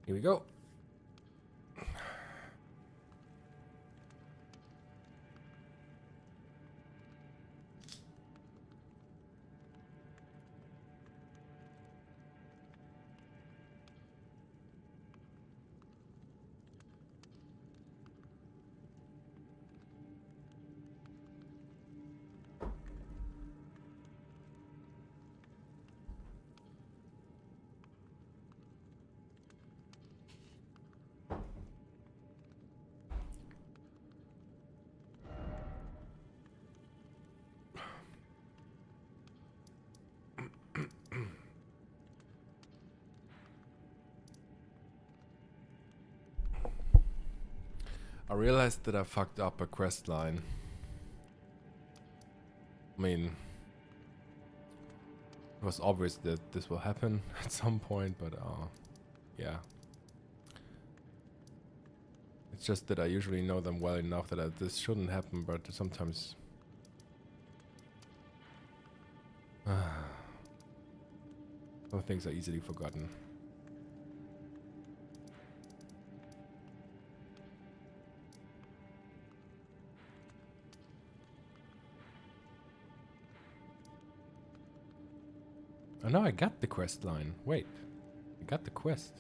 Here we go. I realized that I fucked up a quest line. I mean, it was obvious that this will happen at some point, but yeah. It's just that I usually know them well enough that this shouldn't happen, but sometimes... some things are easily forgotten. Oh no, I got the quest line. Wait, I got the quest.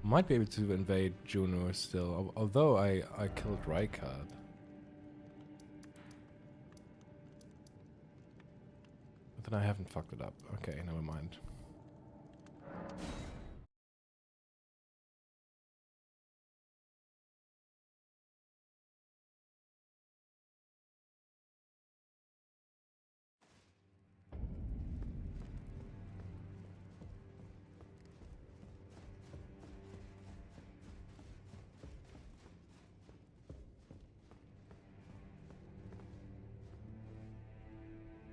Might be able to invade Juno still, although I killed Rykard. But then I haven't fucked it up. Okay, never mind.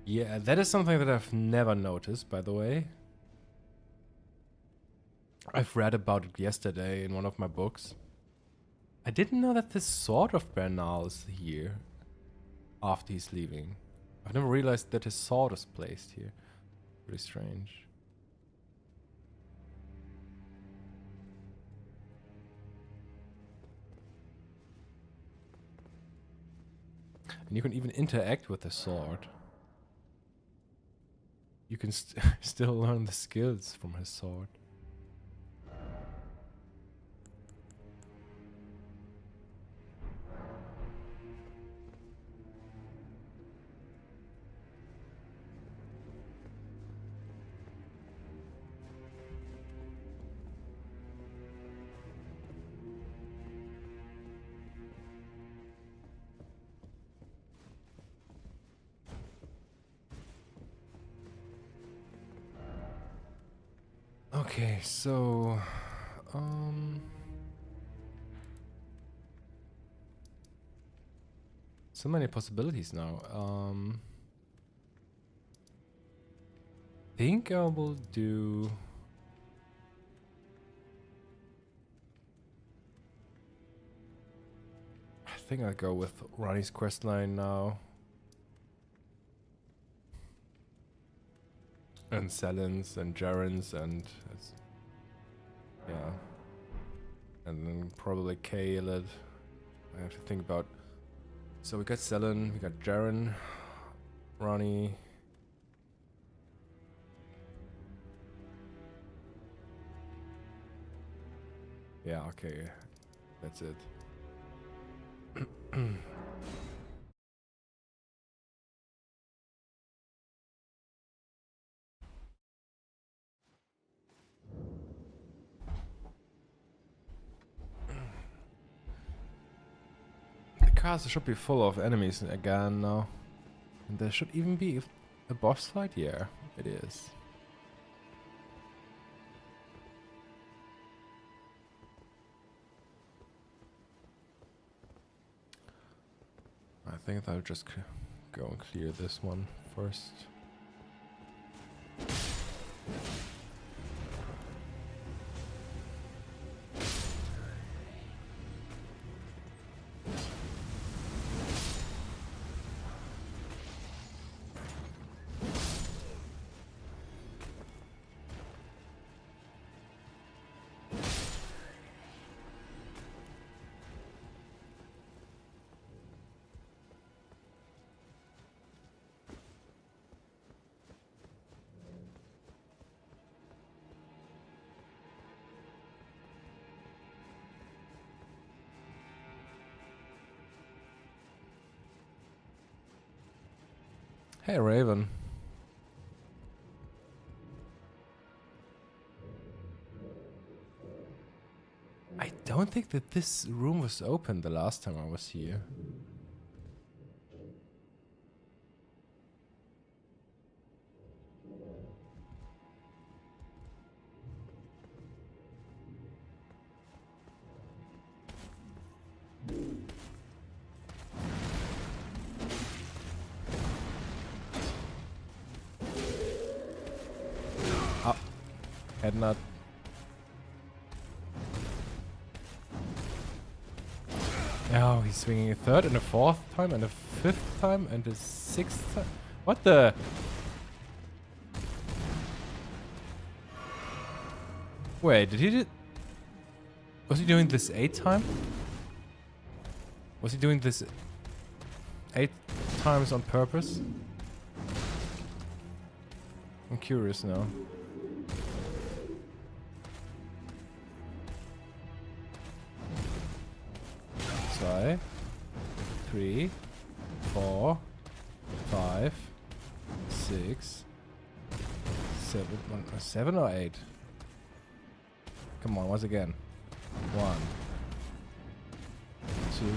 Yeah, that is something that I've never noticed, by the way. I've read about it yesterday in one of my books. I didn't know that this sword of Bernal is here after he's leaving. I've never realized that his sword is placed here. Pretty strange. And you can even interact with the sword. You can still learn the skills from his sword. Okay, so so many possibilities now. Think I will do. I think I'll go with Ronnie's questline now. And Selin's and Jaren's and yeah. And then probably Caled. I have to think about. So we got Selin, we got Jaren, Ronnie. Yeah, okay. That's it. The castle should be full of enemies again now. And there should even be a boss fight. Yeah, it is. I think I'll just go and clear this one first. Hey, Raven. I don't think that this room was open the last time I was here. Had not. Oh, he's swinging a third and a fourth time and a fifth time and a sixth time. What the? Wait, was he doing this 8 time? Was he doing this 8 times on purpose? I'm curious now. 2, 3, 4, 5, 6, 7. 7 or 8? Come on, once again. 1, 2, no.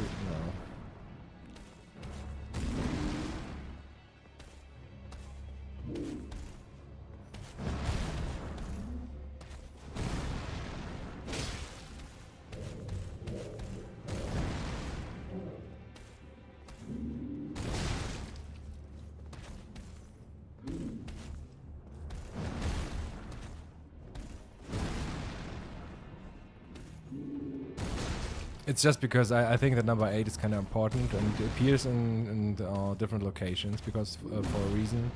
It's just because I think that number 8 is kind of important and it appears in different locations because for a reason.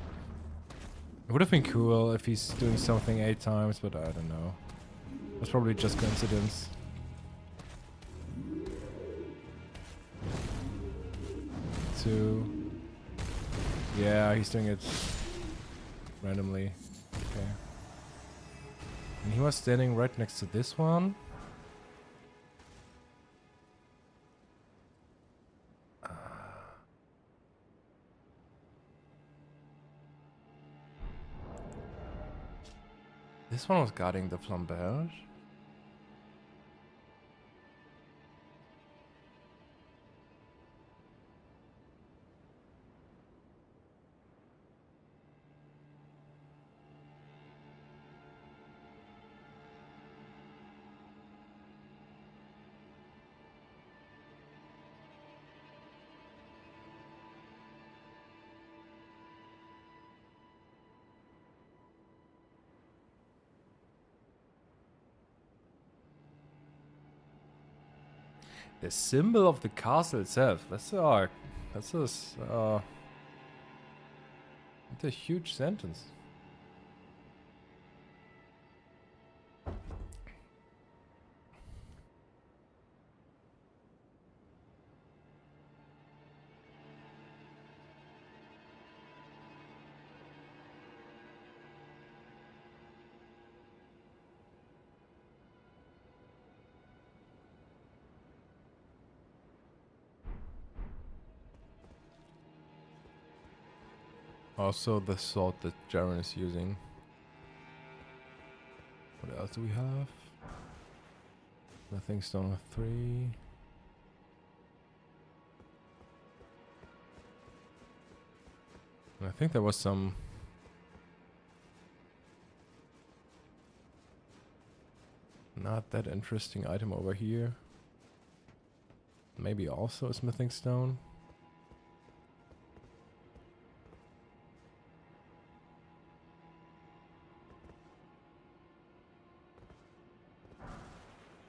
It would have been cool if he's doing something 8 times, but I don't know. It's probably just coincidence. Two. Yeah, he's doing it randomly. Okay. And he was standing right next to this one. This one was guarding the flamberge. The symbol of the castle itself. That's a huge sentence. Also the sword that Jaren is using. What else do we have? Nothing stone of 3. I think there was some not that interesting item over here. Maybe also a smithing stone.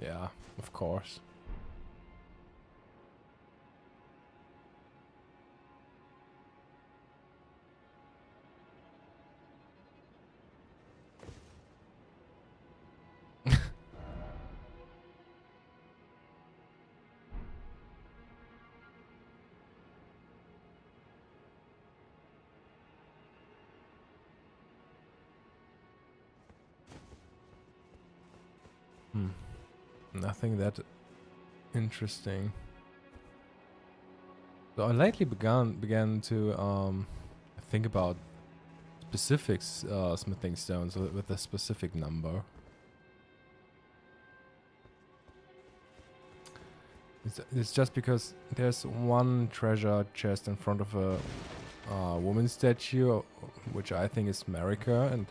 Yeah, of course. Nothing that interesting. So I lately began to I think about specifics, smithing stones with a specific number. It's just because there's one treasure chest in front of a woman statue, which I think is America, and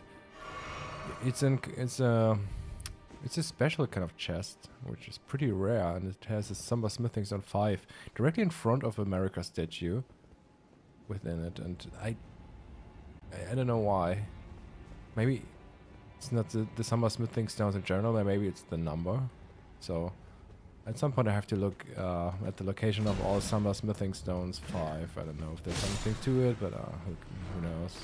it's a special kind of chest, which is pretty rare, and it has a Summer Smithing Stone 5 directly in front of America statue within it, and I don't know why. Maybe it's not the Summer Smithing Stones in general, but maybe it's the number. So at some point I have to look at the location of all Summer Smithing Stones 5. I don't know if there's something to it, but who knows.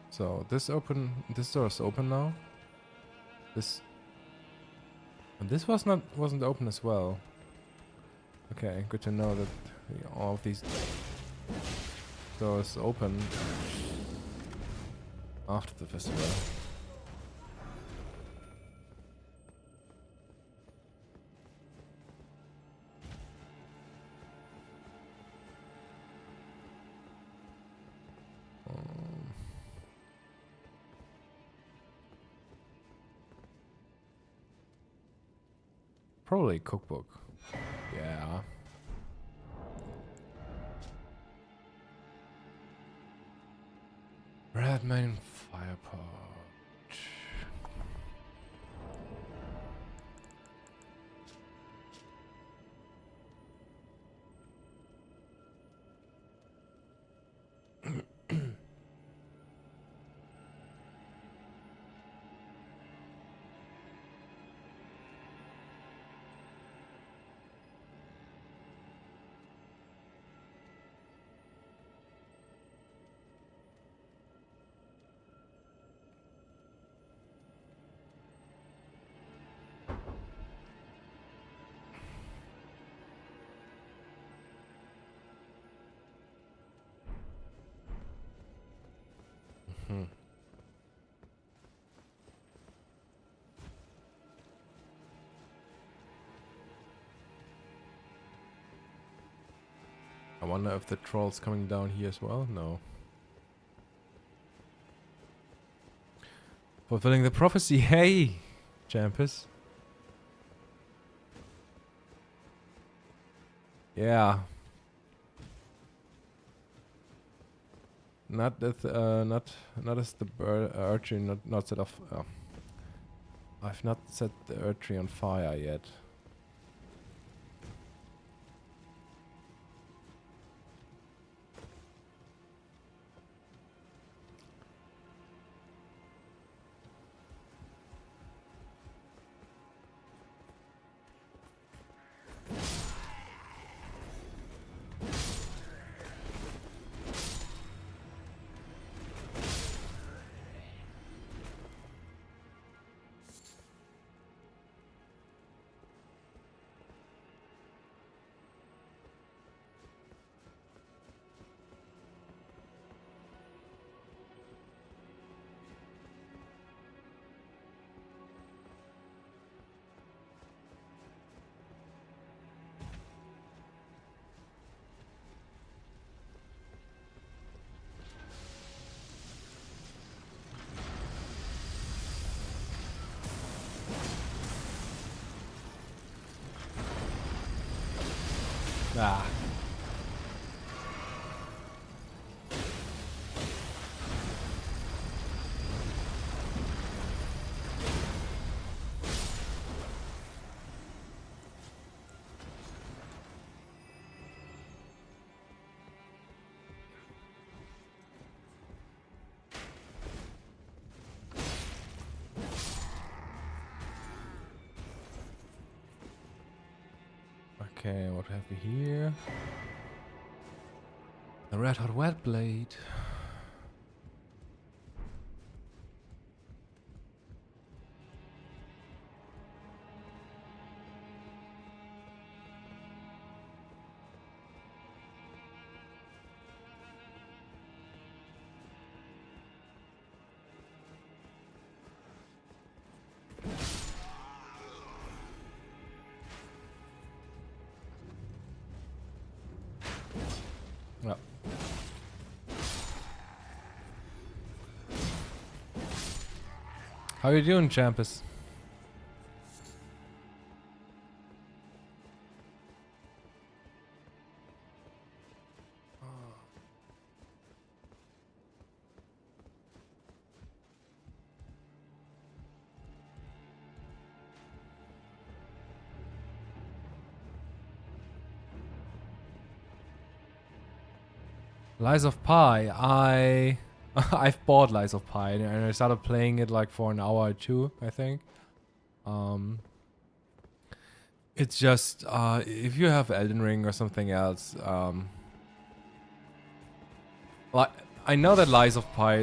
So this door is open now. This wasn't open as well. Okay, good to know that all of these doors open after the festival. Probably cookbook. Yeah. Red main fire pot. I wonder if the troll's coming down here as well? No. Fulfilling the prophecy. Hey, Champus. Yeah. Not as the urchin not set off. I've not set the urchin on fire yet. Ah. Okay, what have we here? The red hot wet blade. How you doing, Champus? Lies of Pi. I've bought Lies of Pi and I started playing it like for an hour or two, I think. It's just if you have Elden Ring or something else, like I know that Lies of Pi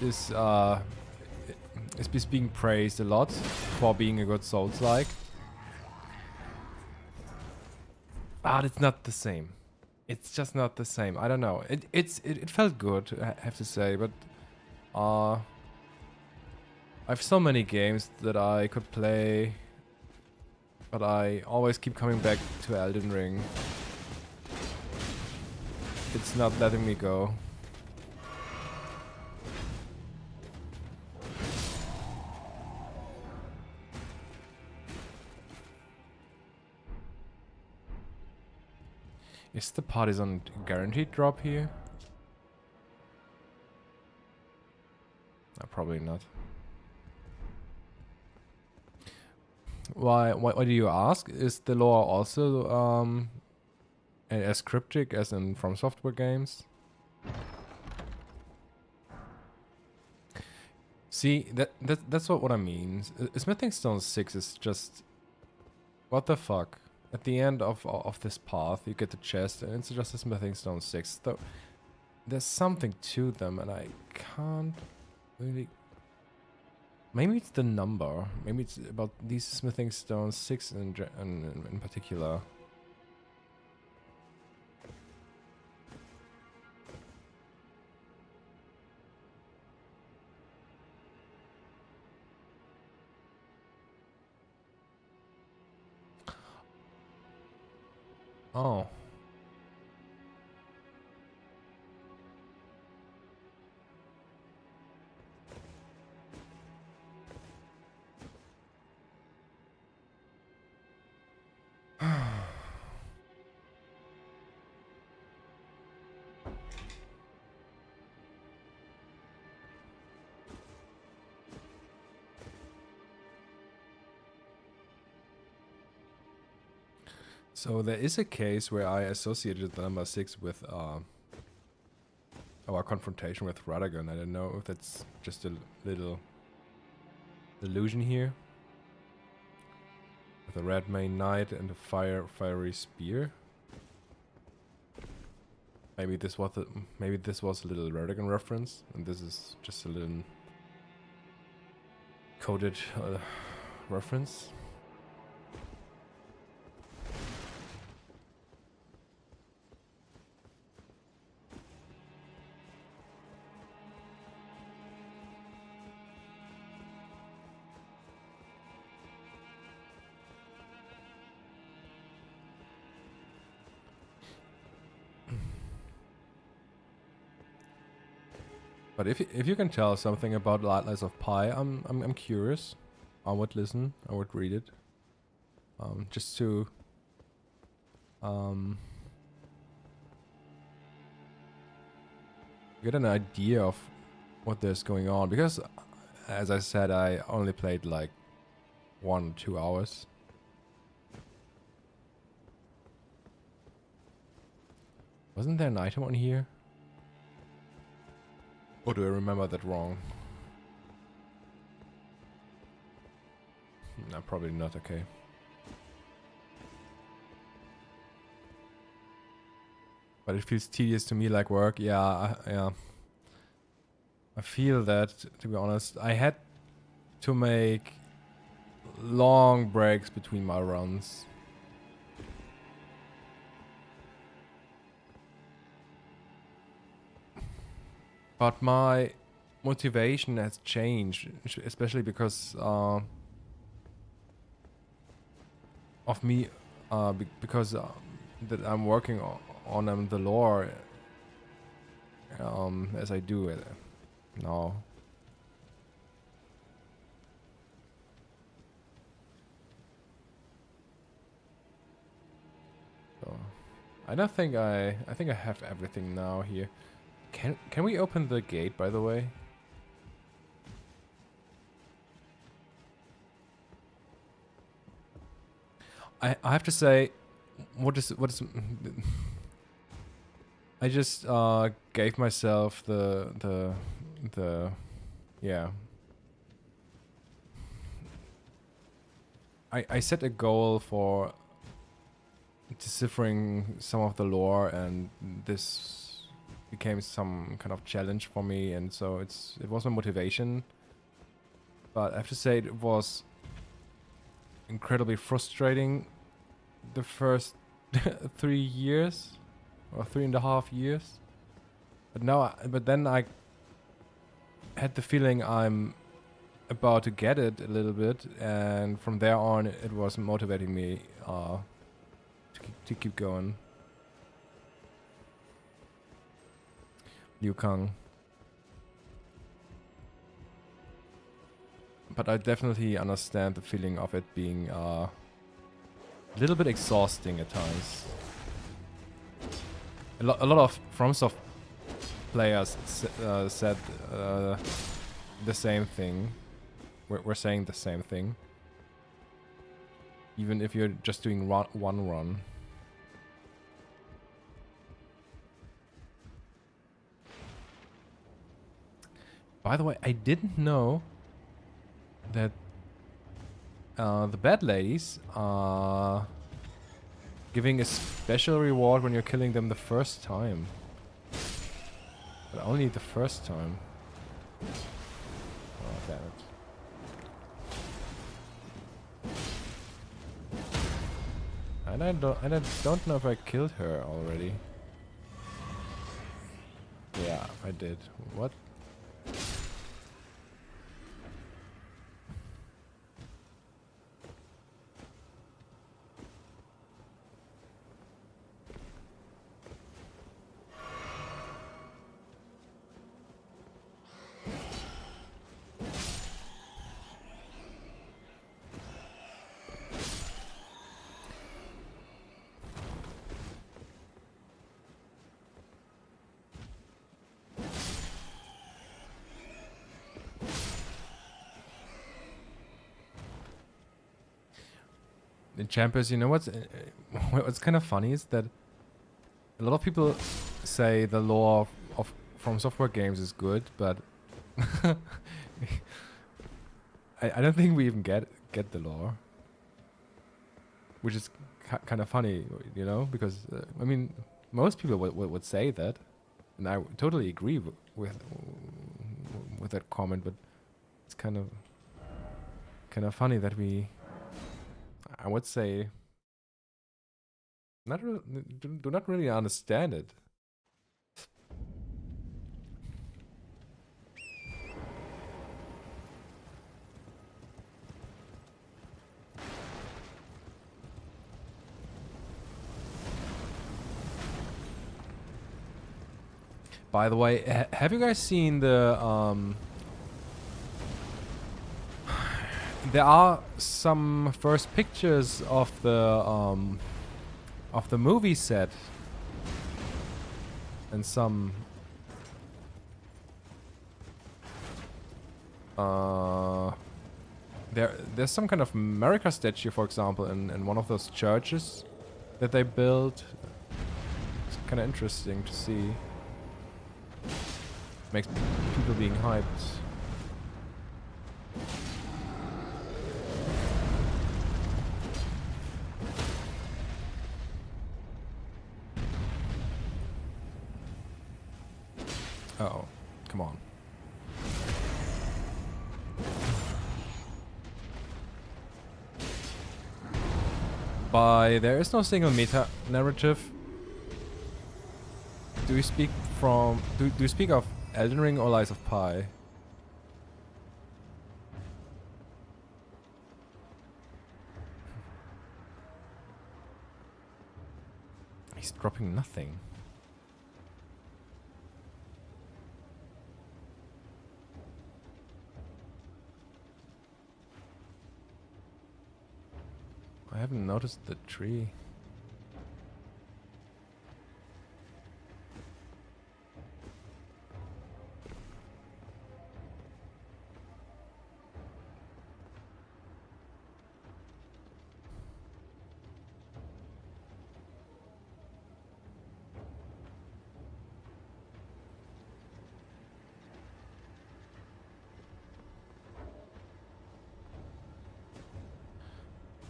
is being praised a lot for being a good Souls-like, but it's not the same. It's just not the same. I don't know. It felt good, I have to say, but I have so many games that I could play, but I always keep coming back to Elden Ring. It's not letting me go. Is the partisan guaranteed drop here? No, probably not. Why do you ask? Is the lore also as cryptic as in From Software games? See, that's what I mean. Smithing Stone 6 is just... What the fuck? At the end of this path, you get the chest, and it's just a Smithing Stone 6. Though there's something to them, and I can't really... Maybe it's the number. Maybe it's about these Smithing Stone 6 in particular. Oh. So there is a case where I associated the number 6 with our confrontation with Radagon. I don't know if that's just a little illusion here. With a red main knight and a fiery spear. Maybe this was a little Radagon reference, and this is just a little coded reference. But if you can tell something about Lies of Pi, I'm curious. I would listen. I would read it. Just to get an idea of what there's going on, because as I said, I only played like 1 or 2 hours. Wasn't there an item on here? Or do I remember that wrong? No, probably not. Okay. But it feels tedious to me like work. Yeah, yeah. I feel that, to be honest. I had to make long breaks between my runs. But my motivation has changed, especially because of me, because that I'm working on the lore as I do it now. I don't think I think I have everything now here. Can we open the gate, by the way? I have to say, what is I just gave myself the yeah. I set a goal for deciphering some of the lore, and this became some kind of challenge for me, and so it was my motivation. But I have to say it was incredibly frustrating the first 3 years or 3.5 years. But then I had the feeling I'm about to get it a little bit, and from there on it was motivating me to keep going. Liu Kang. But I definitely understand the feeling of it being a little bit exhausting at times. A lot of FromSoft players said the same thing. We're saying the same thing. Even if you're just doing one run. By the way, I didn't know that the bad ladies are giving a special reward when you're killing them the first time. But only the first time. Oh, damn it. And I don't know if I killed her already. Yeah, I did. What? The Champions, you know what's kind of funny is that a lot of people say the lore of From Software games is good, but I don't think we even get the lore, which is kind of funny, you know, because I mean most people would say that, and I totally agree with that comment, but it's kind of funny that we, I would say, do not really understand it. By the way, have you guys seen the there are some first pictures of the movie set, and some there's some kind of America statue, for example, in one of those churches that they built. It's kind of interesting to see. Makes people being hyped. Uh-oh. Come on. By there is no single meta narrative. Do you speak from do you speak of Elden Ring or Lies of Pi? He's dropping nothing. I haven't noticed the tree.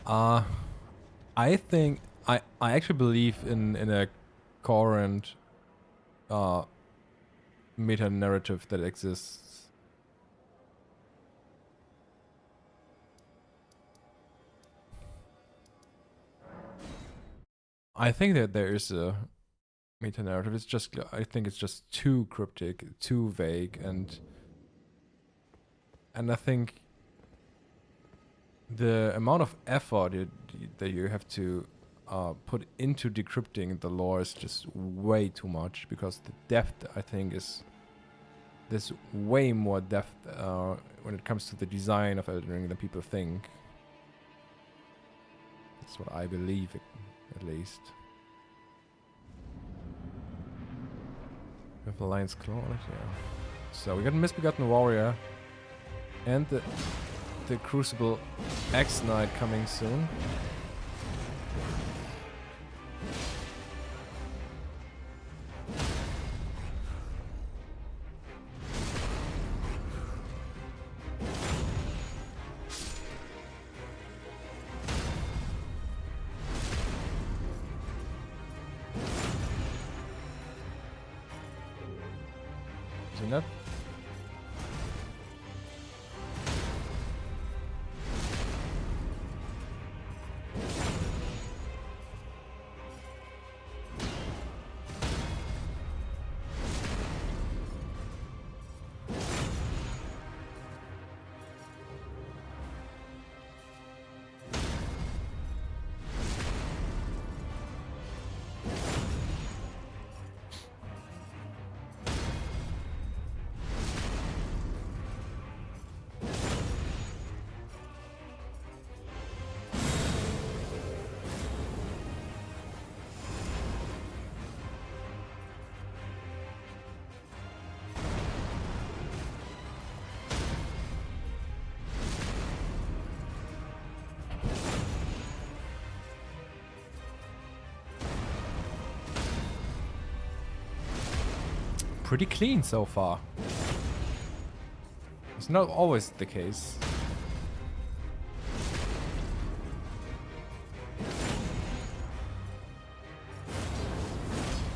I think I actually believe in a coherent meta narrative that exists. I think that there is a meta narrative. It's just I think it's just too cryptic, too vague, and I think the amount of effort that you have to put into decrypting the lore is just way too much, because the depth, I think, is there's way more depth when it comes to the design of Elden Ring than people think. That's what I believe, at least. We have the Lion's Claw on it, yeah. So we got a Misbegotten Warrior and the Crucible X Knight coming soon. Seen that? Pretty clean so far. It's not always the case.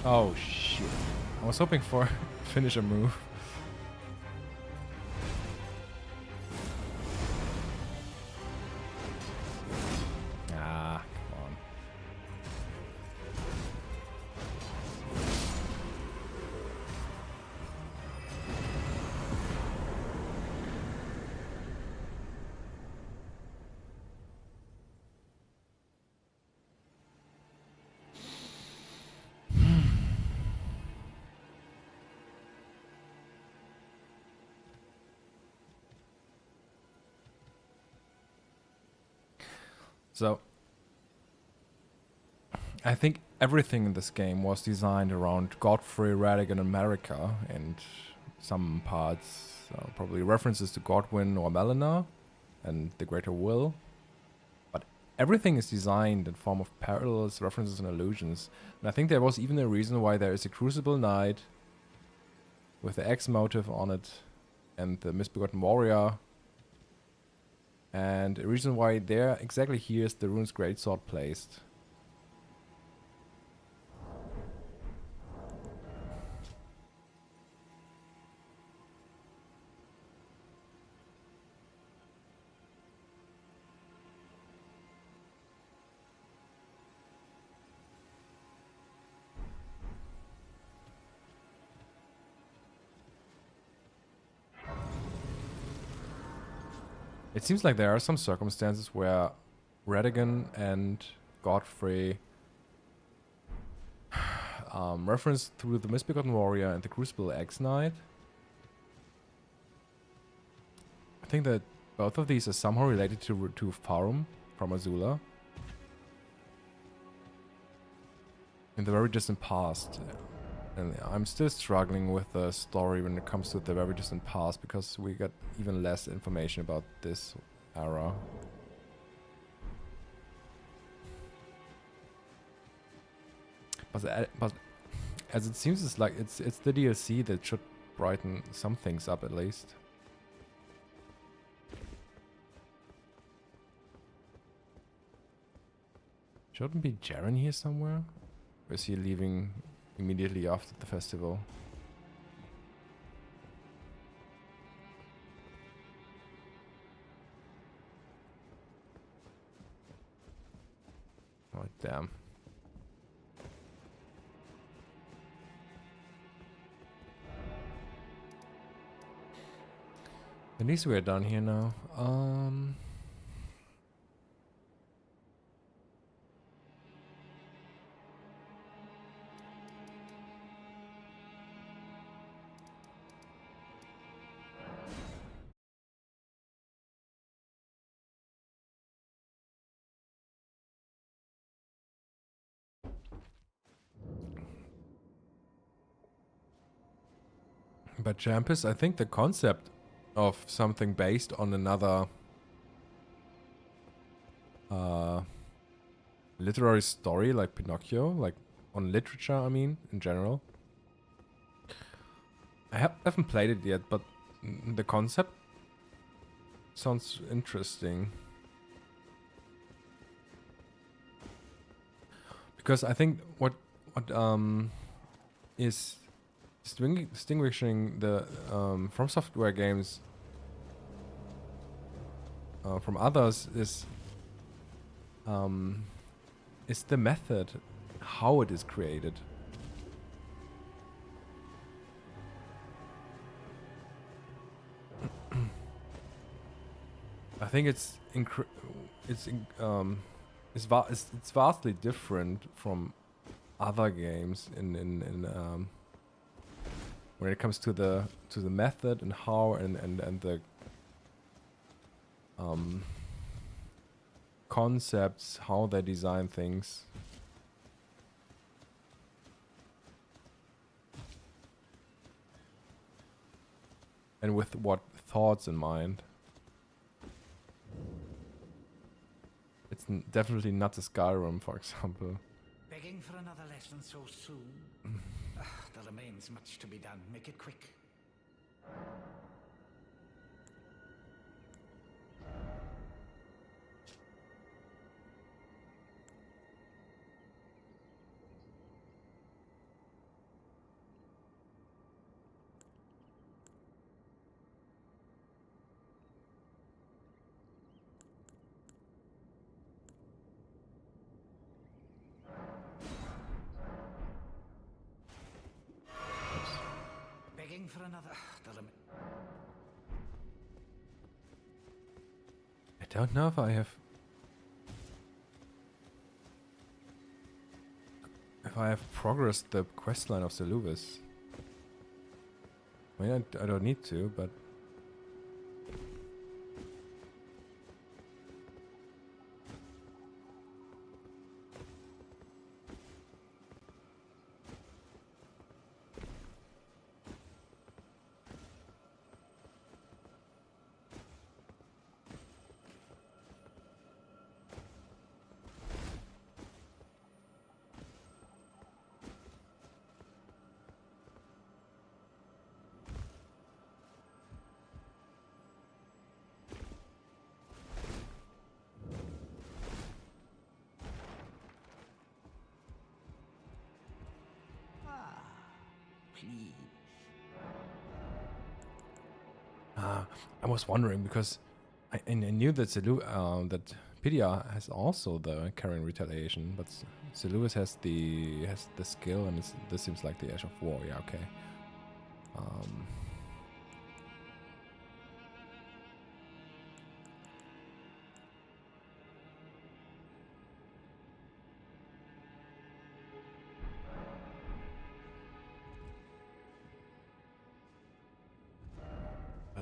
Oh shit. I was hoping for finisher move. Ah, come on. So, I think everything in this game was designed around Godfrey, Radigan, and America, and some parts, probably references to Godwyn or Melina and the Greater Will. But everything is designed in form of parallels, references, and allusions. And I think there was even a reason why there is a Crucible Knight with the X motive on it and the Misbegotten Warrior. And a reason why there, exactly here, is the Rune's Greatsword placed. It seems like there are some circumstances where Radigan and Godfrey reference through the Misbegotten Warrior and the Crucible X Knight. I think that both of these are somehow related to Farum from Azula in the very distant past. And I'm still struggling with the story when it comes to the very distant past, because we got even less information about this era. But as it seems, it's like it's the DLC that should brighten some things up at least. Shouldn't be Jaren here somewhere? Or is he leaving immediately after the festival? Oh, damn. At least we're done here now. But Champus, I think the concept of something based on another literary story like Pinocchio, like on literature, I mean, in general. I haven't played it yet, but the concept sounds interesting. Because I think what is distinguishing the From Software games from others is the method, how it is created. I think it's vastly different from other games in when it comes to the method and how and the concepts, how they design things. And with what thoughts in mind. It's definitely not a Skyrim, for example. Begging for another lesson so soon? There remains much to be done. Make it quick. Begging for another... I don't know if I have... If I have progressed the questline of Seluvis. I mean, I don't need to, but... I was wondering because I knew that that Pidia has also the Karen retaliation, but Seluvis has the skill, and this seems like the Ash of War. Yeah, okay.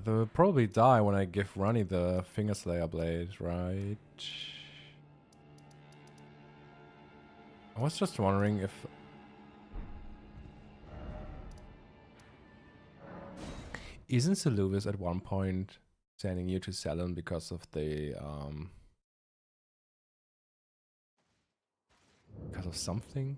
They'll probably die when I give Ronnie the Finger Slayer blade, right? I was just wondering if... Isn't Seluvis at one point sending you to Salon because of the... because of something?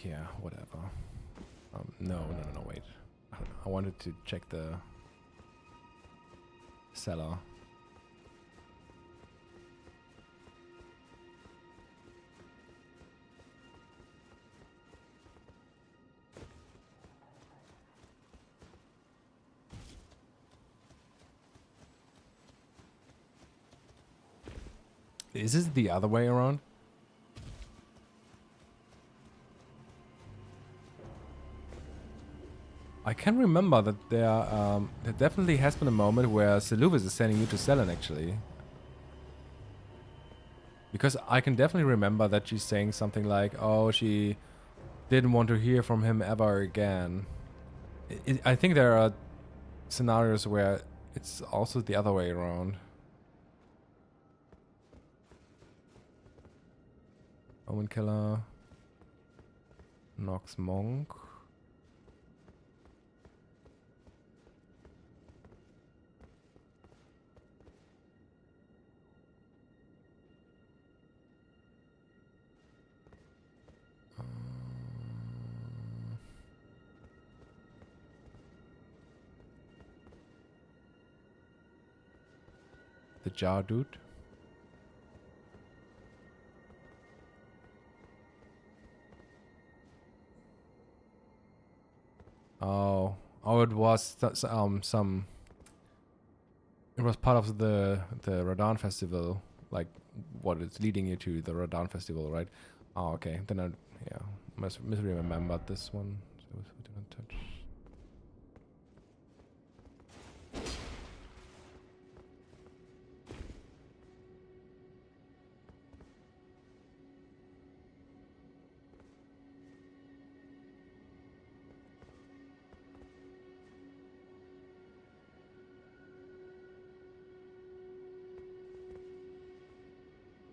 Yeah, whatever. No, wait. I wanted to check the cellar. Is this the other way around? I can remember that there definitely has been a moment where Seluvis is sending you to Selen, actually. Because I can definitely remember that she's saying something like, oh, she didn't want to hear from him ever again. I think there are scenarios where it's also the other way around. Omen Killer. Nox Monk. The jar dude. Oh, it was some. It was part of the Radan festival, like what it's leading you to the Radan festival, right? Oh, okay. Then I misremembered this one. So we didn't touch.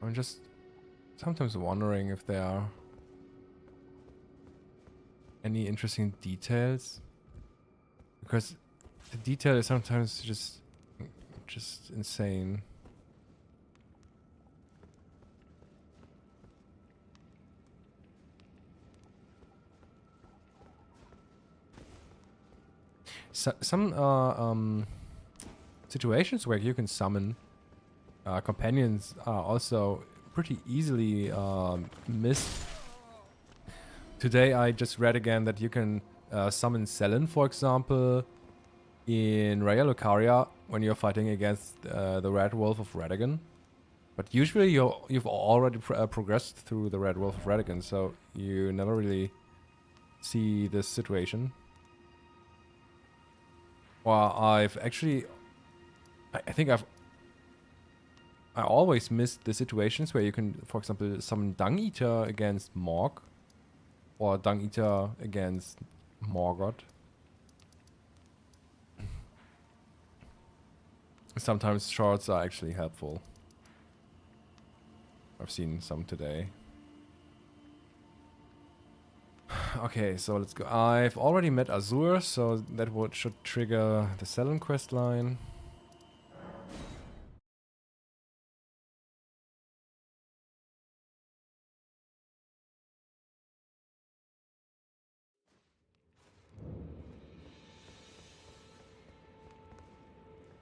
I'm just sometimes wondering if there are any interesting details, because the detail is sometimes just insane. So, some situations where you can summon companions are also pretty easily missed. Today I just read again that you can summon Selen, for example, in Raya Lucaria when you're fighting against the Red Wolf of Radagon. But usually you've already progressed through the Red Wolf of Radagon, so you never really see this situation. Well, I've actually... I think I always missed the situations where you can, for example, summon Dung Eater against Morg. Or Dung Eater against Morgoth. Sometimes shorts are actually helpful. I've seen some today. Okay, so let's go. I've already met Azur, so that should trigger the Selen quest line.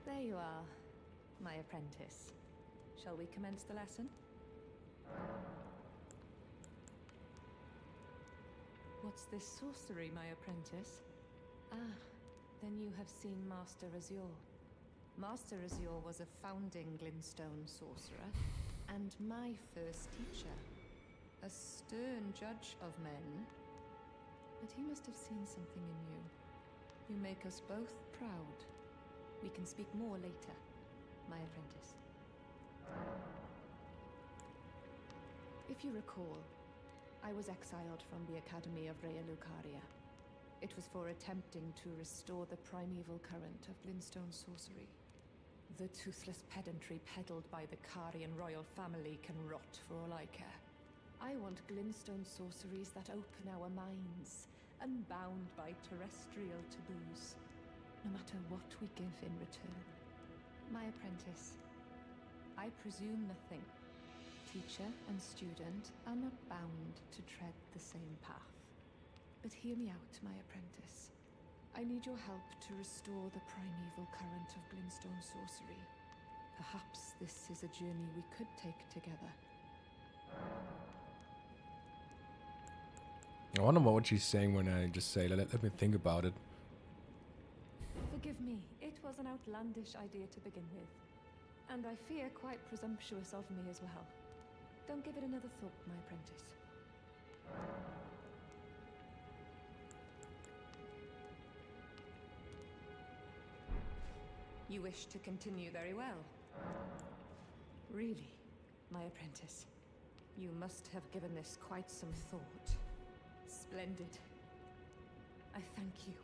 There you are, my apprentice. Shall we commence the lesson? What's this sorcery, my apprentice? Ah, then you have seen Master Azure. Master Azure was a founding Glintstone sorcerer, and my first teacher. A stern judge of men. But he must have seen something in you. You make us both proud. We can speak more later, my apprentice. If you recall, I was exiled from the Academy of Raya Lucaria. It was for attempting to restore the primeval current of Glintstone sorcery. The toothless pedantry peddled by the Carian royal family can rot for all I care. I want Glintstone sorceries that open our minds, unbound by terrestrial taboos, no matter what we give in return. My apprentice, I presume nothing. Teacher and student are not bound to tread the same path. But hear me out, my apprentice. I need your help to restore the primeval current of Glintstone sorcery. Perhaps this is a journey we could take together. I wonder what she's saying when I just say, let me think about it. Forgive me, it was an outlandish idea to begin with. And I fear quite presumptuous of me as well. Don't give it another thought, my apprentice. You wish to continue very well. Really, my apprentice. You must have given this quite some thought. Splendid. I thank you.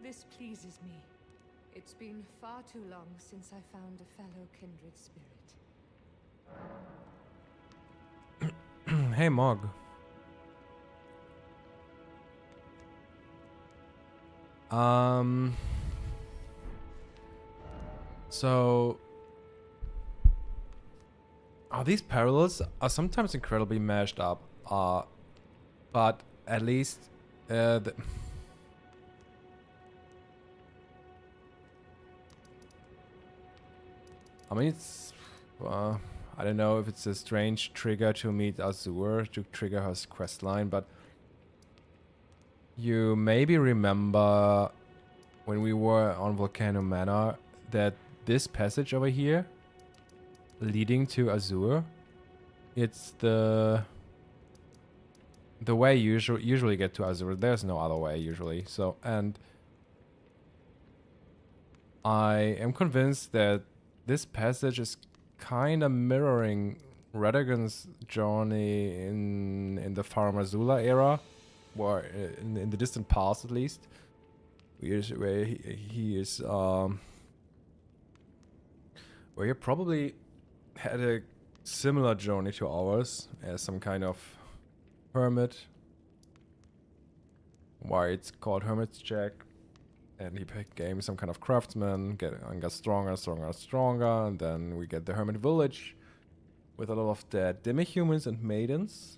This pleases me. It's been far too long since I found a fellow kindred spirit. Hey, Mog. So these parallels are sometimes incredibly mashed up, but at least I mean, it's I don't know if it's a strange trigger to meet Azure to trigger her quest line, but you maybe remember when we were on Volcano Manor that this passage over here leading to Azure, it's the way you usually get to Azure. There's no other way usually. So, and I am convinced that this passage is kind of mirroring Radagon's journey in the Farum Azula era, or in the distant past at least, where he is where he probably had a similar journey to ours as some kind of hermit. Why it's called Hermit's Check. And he became some kind of craftsman, got stronger, and then we get the Hermit Village with a lot of dead demi-humans and maidens.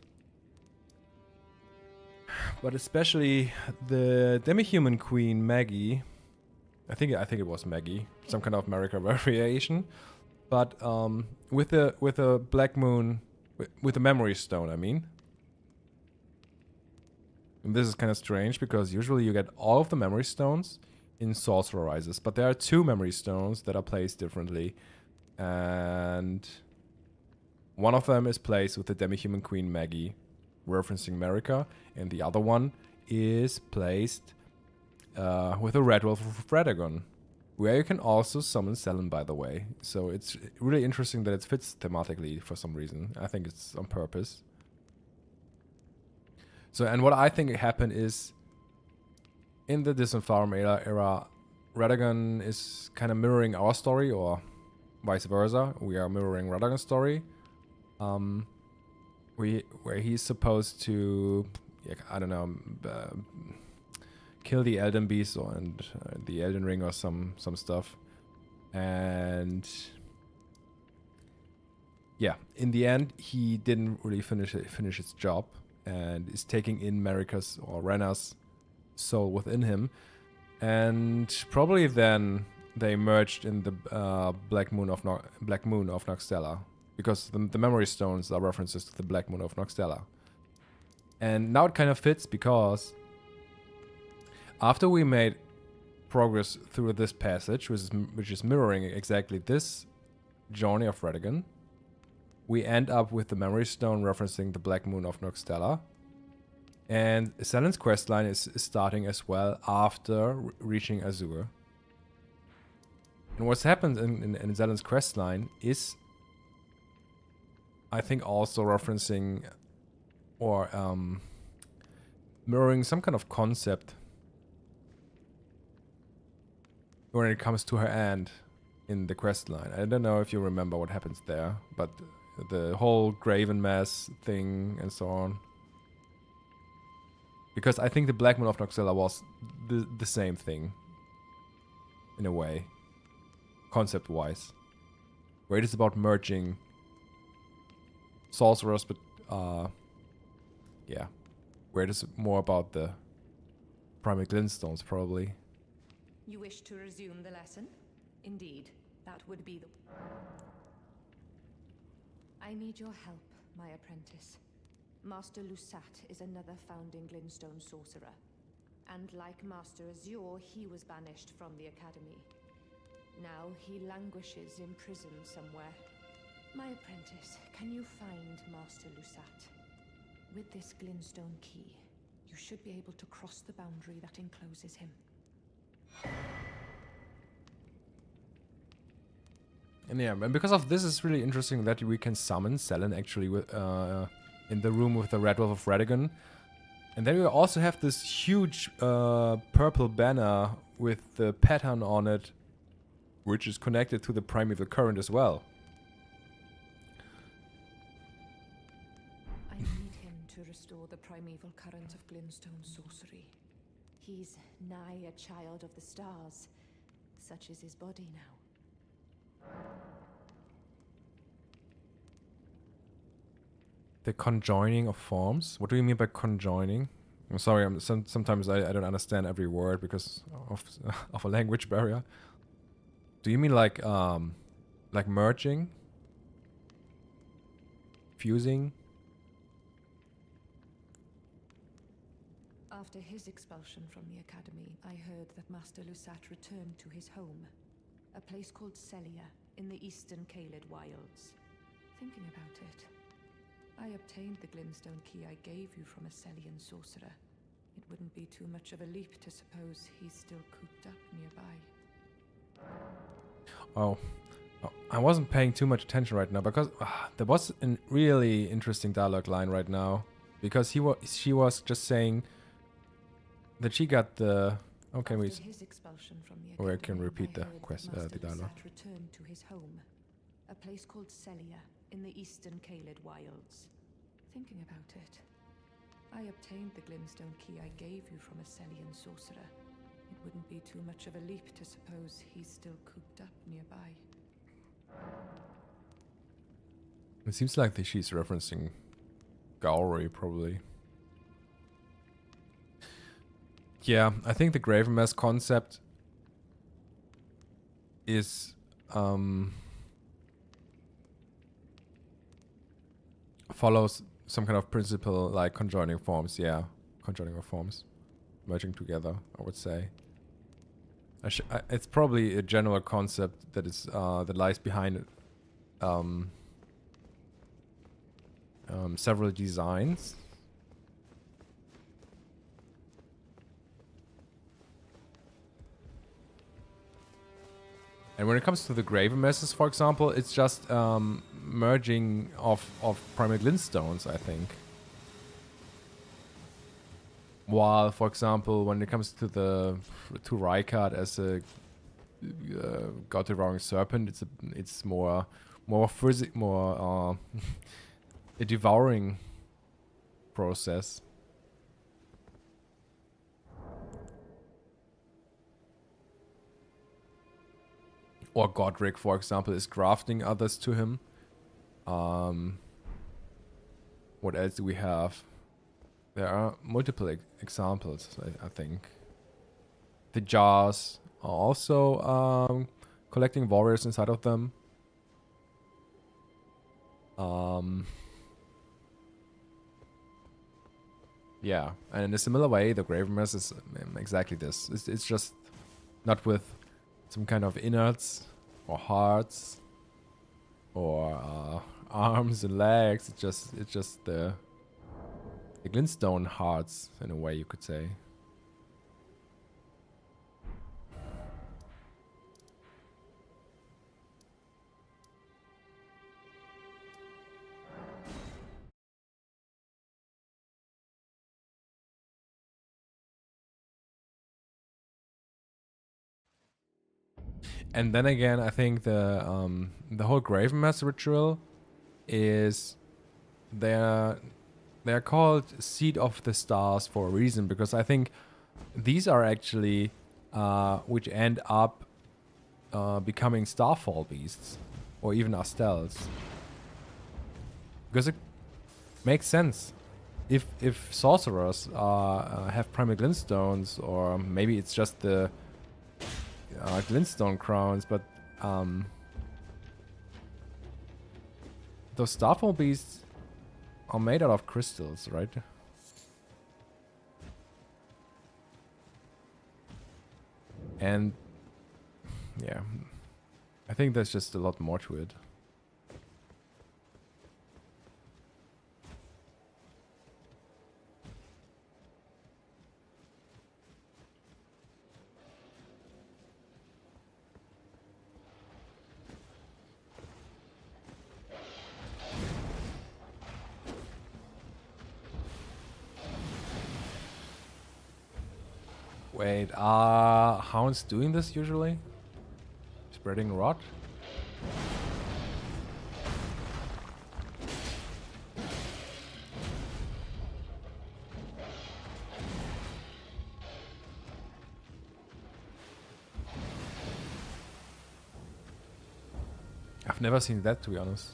But especially the demi-human queen Maggie. I think it was Maggie, some kind of America variation. But with a black moon, with a memory stone, I mean. And this is kind of strange because usually you get all of the memory stones in Sorcerer Rises, but there are 2 memory stones that are placed differently, and one of them is placed with the demi-human queen Maggie, referencing America, and the other one is placed with a red wolf of Radagon, where you can also summon Selen, by the way. So it's really interesting that it fits thematically for some reason. I think it's on purpose. So, and what I think happened is, in the Distant Farum era, Radagon is kind of mirroring our story, or vice versa. We are mirroring Radagon's story. Where he's supposed to, I don't know, kill the Elden Beast and the Elden Ring or some stuff. And yeah, in the end, he didn't really finish his job, and is taking in Marika's or Rena's soul within him, and probably then they merged in the Black Moon of Noxtella, because the memory stones are references to the Black Moon of Noxtella. And now it kind of fits, because after we made progress through this passage, which is mirroring exactly this journey of Radagon, we end up with the memory stone referencing the Black Moon of Noxtella. And Selen's questline is starting as well after reaching Azure. And what's happened in Selen's questline is, I think, also referencing or mirroring some kind of concept when it comes to her end in the questline. I don't know if you remember what happens there, but the whole Graven Mass thing and so on. Because I think the Black Moon of Noxtella was the same thing, in a way, concept-wise. Where it is about merging sorcerers, but yeah, where it is more about the primary glintstones, probably. You wish to resume the lesson? Indeed, that would be the... I need your help, my apprentice. Master Lusat is another founding glintstone sorcerer. And like Master Azure, he was banished from the Academy. Now he languishes in prison somewhere. My apprentice, can you find Master Lusat? With this glintstone key, you should be able to cross the boundary that encloses him. And yeah, and because of this, it's really interesting that we can summon Selen actually with in the room with the Red Wolf of Radagon. And then we also have this huge purple banner with the pattern on it, which is connected to the primeval current as well. I need him to restore the primeval current of glintstone sorcery. He's nigh a child of the stars. Such is his body now. The conjoining of forms? What do you mean by conjoining? I'm sorry, sometimes I don't understand every word because of a language barrier. Do you mean like merging? Fusing? After his expulsion from the Academy, I heard that Master Lusat returned to his home, a place called Celia in the eastern Caelid wilds. Thinking about it, I obtained the glintstone key I gave you from a Celian sorcerer. It wouldn't be too much of a leap to suppose he's still cooped up nearby. Oh, I wasn't paying too much attention right now because there was a really interesting dialogue line right now, because she was just saying that she got the... Okay, we... Or I can repeat the dialogue. Returned to his home, a place called Celia in the eastern Caelid wilds. Thinking about it, I obtained the glintstone key I gave you from a Celian sorcerer. It wouldn't be too much of a leap to suppose he's still cooped up nearby. It seems like she's referencing Gowry, probably. Yeah, I think the Gravenmass concept is follows some kind of principle like conjoining forms. Yeah, conjoining of forms, merging together, I would say. It's probably a general concept that is that lies behind several designs. And when it comes to the Gravenmasses, for example, it's just merging of primary glintstones, I think. While, for example, when it comes to Rykard as a God-devouring serpent, it's more a devouring process. Or Godric, for example, is grafting others to him. What else do we have? There are multiple examples, I think. The jars are also collecting warriors inside of them. Yeah, and in a similar way, the Gravenmass is exactly this. It's just not with some kind of innards or hearts or arms and legs. It's just the glintstone hearts, in a way, you could say. And then again, I think the whole Gravenmass ritual is they're called Seed of the Stars for a reason, because I think these are actually which end up becoming Starfall beasts or even Astels, because it makes sense. if sorcerers have primal glintstones, or maybe it's just the glintstone crowns, but those Starfall beasts are made out of crystals, right? And yeah, I think there's just a lot more to it. Wait, are hounds doing this usually? Spreading rot? I've never seen that, to be honest.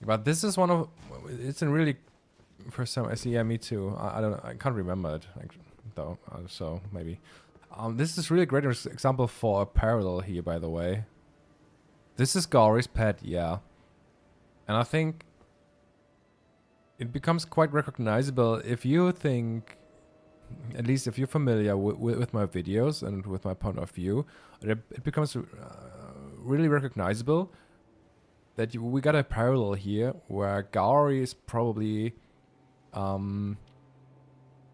But this is one of... It's a really... First time I see... Yeah, me too. I don't... I can't remember it, though. So, maybe. This is really a great example for a parallel here, by the way. This is Gauri's pet, yeah. And I think... It becomes quite recognizable if you think... At least if you're familiar with my videos and with my point of view, it becomes really recognizable that we got a parallel here where Gauri is probably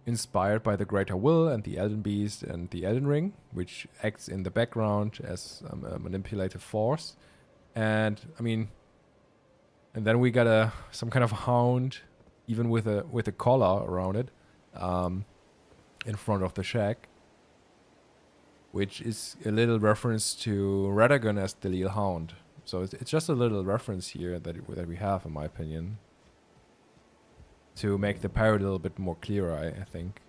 inspired by the Greater Will and the Elden Beast and the Elden Ring, which acts in the background as a manipulative force. And I mean, and then we got some kind of hound, even with a collar around it, in front of the shack, which is a little reference to Radagon as the Lille Hound. So it's just a little reference here that we have, in my opinion, to make the parallel a little bit more clearer, I think.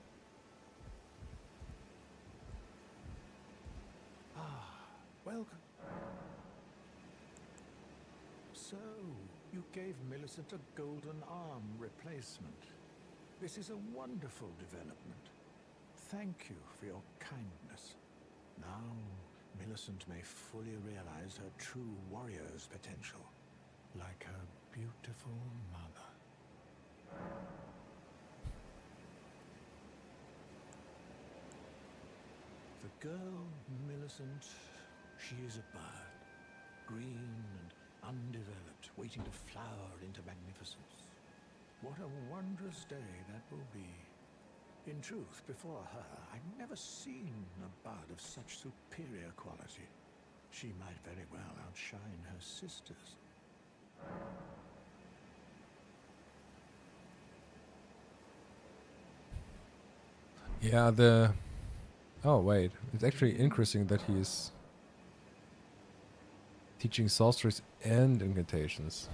Welcome. So, you gave Millicent a golden arm replacement. This is a wonderful development. Thank you for your kindness. Now, Millicent may fully realize her true warrior's potential, like her beautiful mother. The girl, Millicent, she is a bird, green and undeveloped, waiting to flower into magnificence. What a wondrous day that will be. In truth, before her, I'd never seen a bud of such superior quality. She might very well outshine her sisters. Yeah, oh wait, it's actually interesting that he's teaching sorceries and incantations.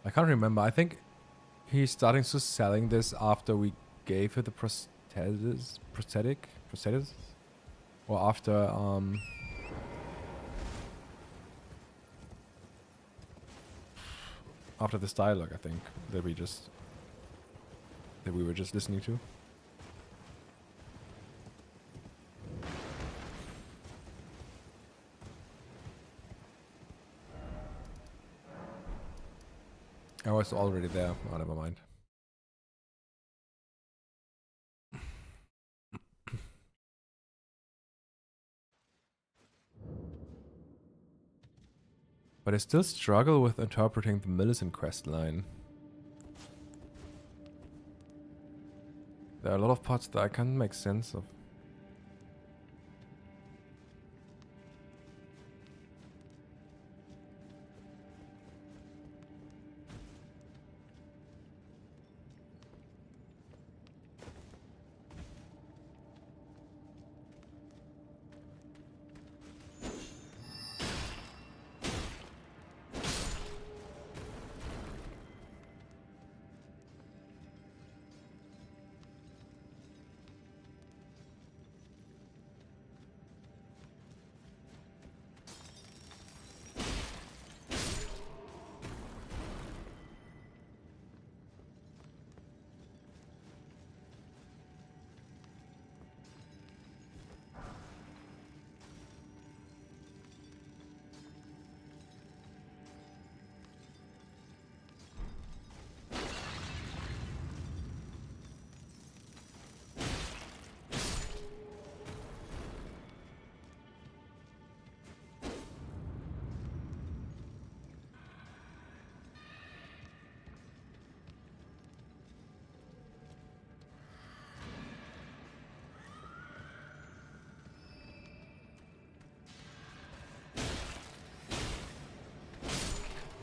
I can't remember. I think he's starting to selling this after we gave her the prosthetic, or after this dialogue, I think that we were just listening to. I was already there. Oh, never mind. But I still struggle with interpreting the Millicent quest line. There are a lot of parts that I can't make sense of.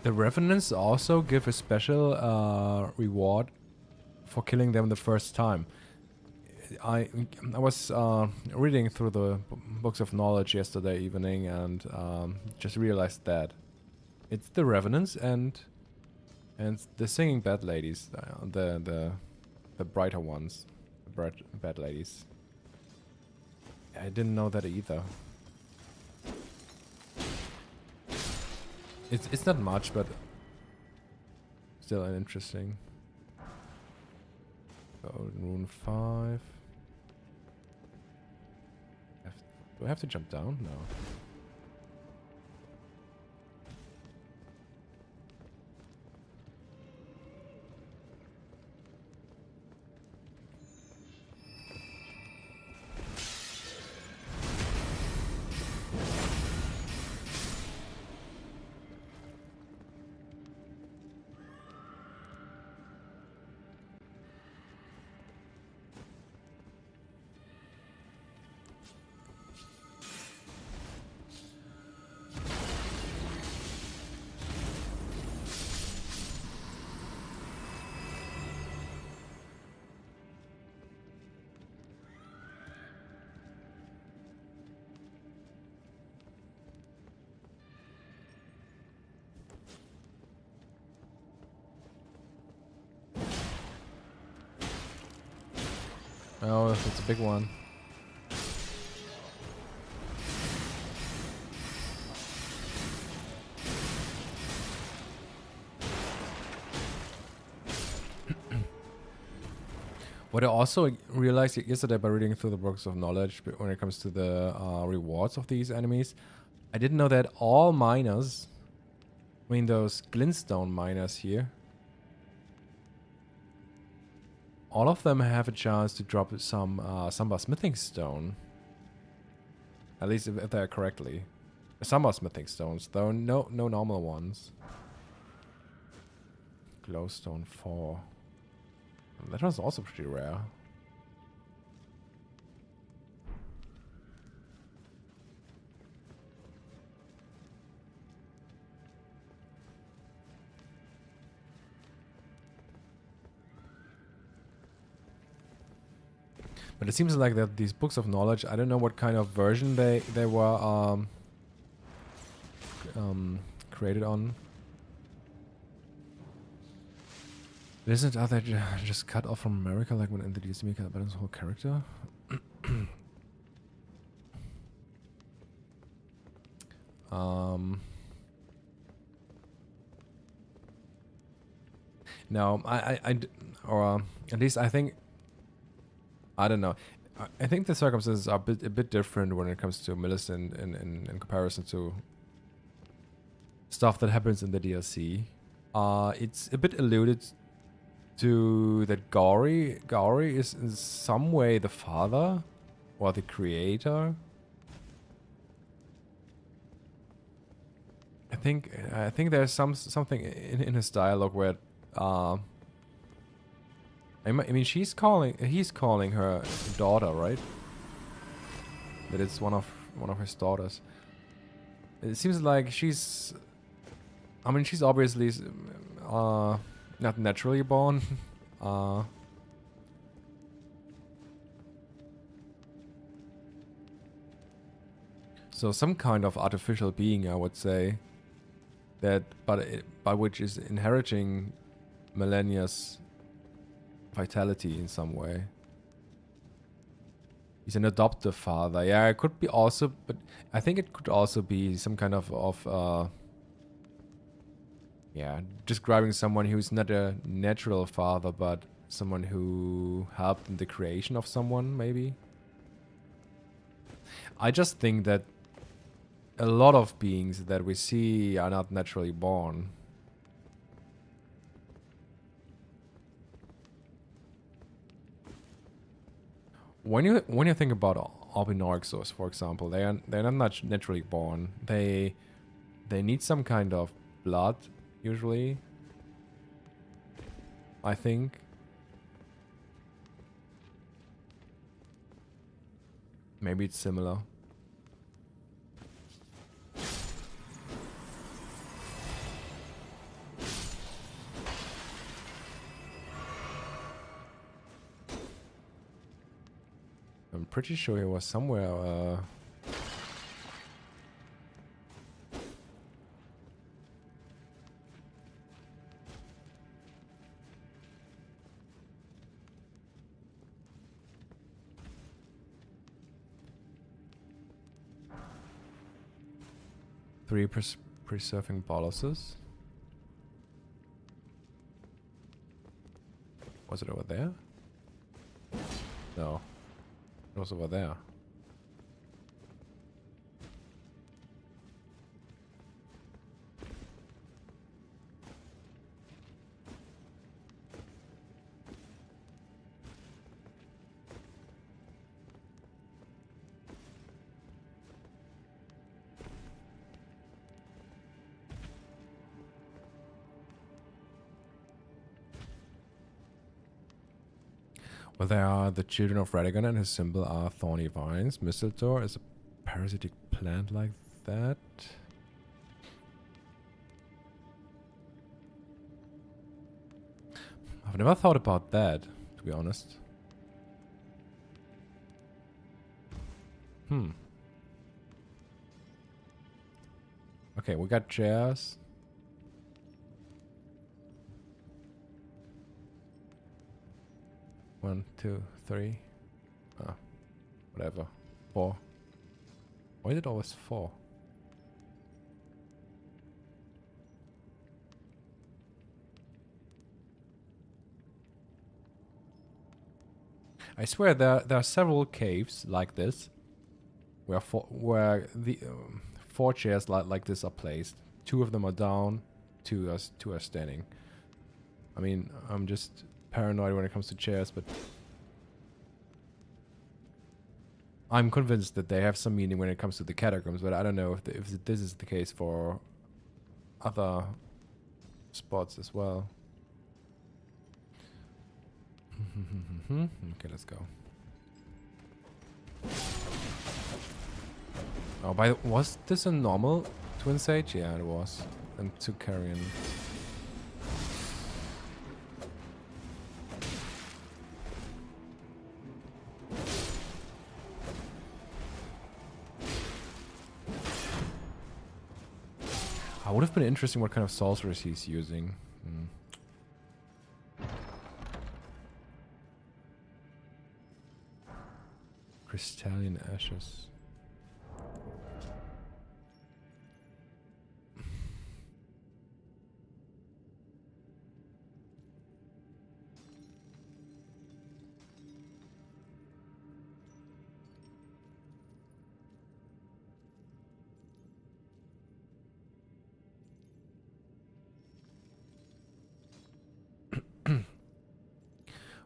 The Revenants also give a special reward for killing them the first time. I was reading through the books of knowledge yesterday evening and just realized that it's the Revenants and the singing bad ladies, the brighter ones, the bad ladies. I didn't know that either. It's not much, but still an interesting. So rune 5. Do I have to jump down? No. Oh, it's a big one. What I also realized yesterday by reading through the books of knowledge when it comes to the rewards of these enemies, I didn't know that all miners, I mean those glintstone miners here, all of them have a chance to drop some Samba smithing stone. At least if they're correctly. Samba smithing stones, though no normal ones. Glowstone 4. That was also pretty rare. But it seems like that these books of knowledge, I don't know what kind of version they were created on. Isn't are they just cut off from America like when in the DSM cut balance whole character? No, or at least I think, I don't know. I think the circumstances are a bit different when it comes to Millicent in comparison to stuff that happens in the DLC. It's a bit alluded to that Gauri is in some way the father or the creator. I think there's something in his dialogue where I mean he's calling her daughter, right? That it's one of his daughters. It seems like she's obviously not naturally born. So some kind of artificial being, I would say, that by which is inheriting Millennia's vitality in some way. He's an adoptive father. Yeah, it could be also, but I think it could also be some kind of yeah, describing someone who's not a natural father, but someone who helped in the creation of someone, maybe. I just think that a lot of beings that we see are not naturally born. When you think about Albinoxos, for example, they're not naturally born. They need some kind of blood. Usually, I think. Maybe it's similar. I'm pretty sure he was somewhere. 3 preserving boluses. Was it over there? No. It was over there. Well, they are the children of Radagon, and his symbol are thorny vines. Mistletoe is a parasitic plant like that. I've never thought about that, to be honest. Okay, we got chairs. One, two, three. Whatever. 4. Why is it always 4? I swear there are several caves like this, where the 4 chairs like this are placed. 2 of them are down, 2 are standing. I mean, I'm just paranoid when it comes to chairs, but I'm convinced that they have some meaning when it comes to the catacombs, but I don't know if this is the case for other spots as well. Okay, let's go. Oh, was this a normal Twin Sage? Yeah, it was. And 2 carrion. Would have been interesting what kind of sorcerers he's using. Crystalline ashes.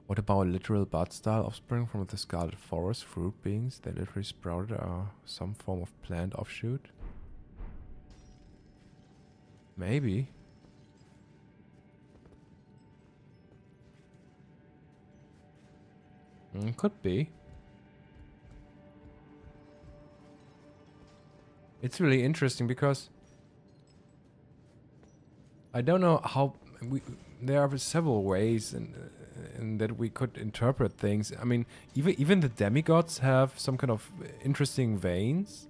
What about literal bud-style offspring from the Scarlet Forest? Fruit beings that literally sprouted are some form of plant offshoot? Maybe. Could be. It's really interesting because I don't know how there are several ways in that we could interpret things. I mean, even the demigods have some kind of interesting veins.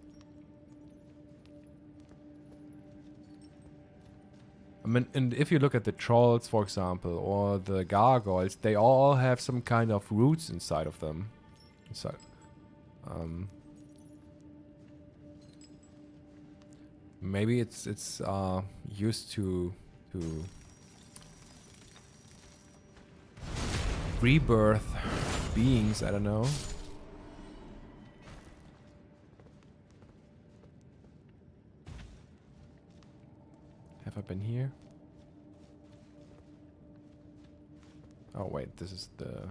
I mean, and if you look at the trolls, for example, or the gargoyles, they all have some kind of roots inside of them. Maybe it's used to rebirth beings, I don't know. Have I been here? Oh wait, this is the...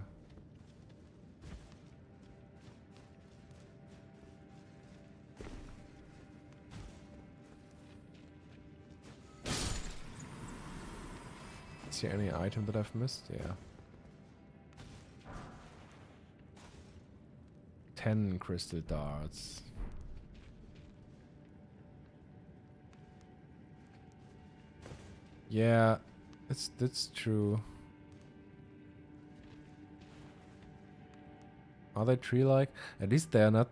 Is there any item that I've missed? Yeah. 10 crystal darts. Yeah, that's true. Are they tree-like? At least they're not...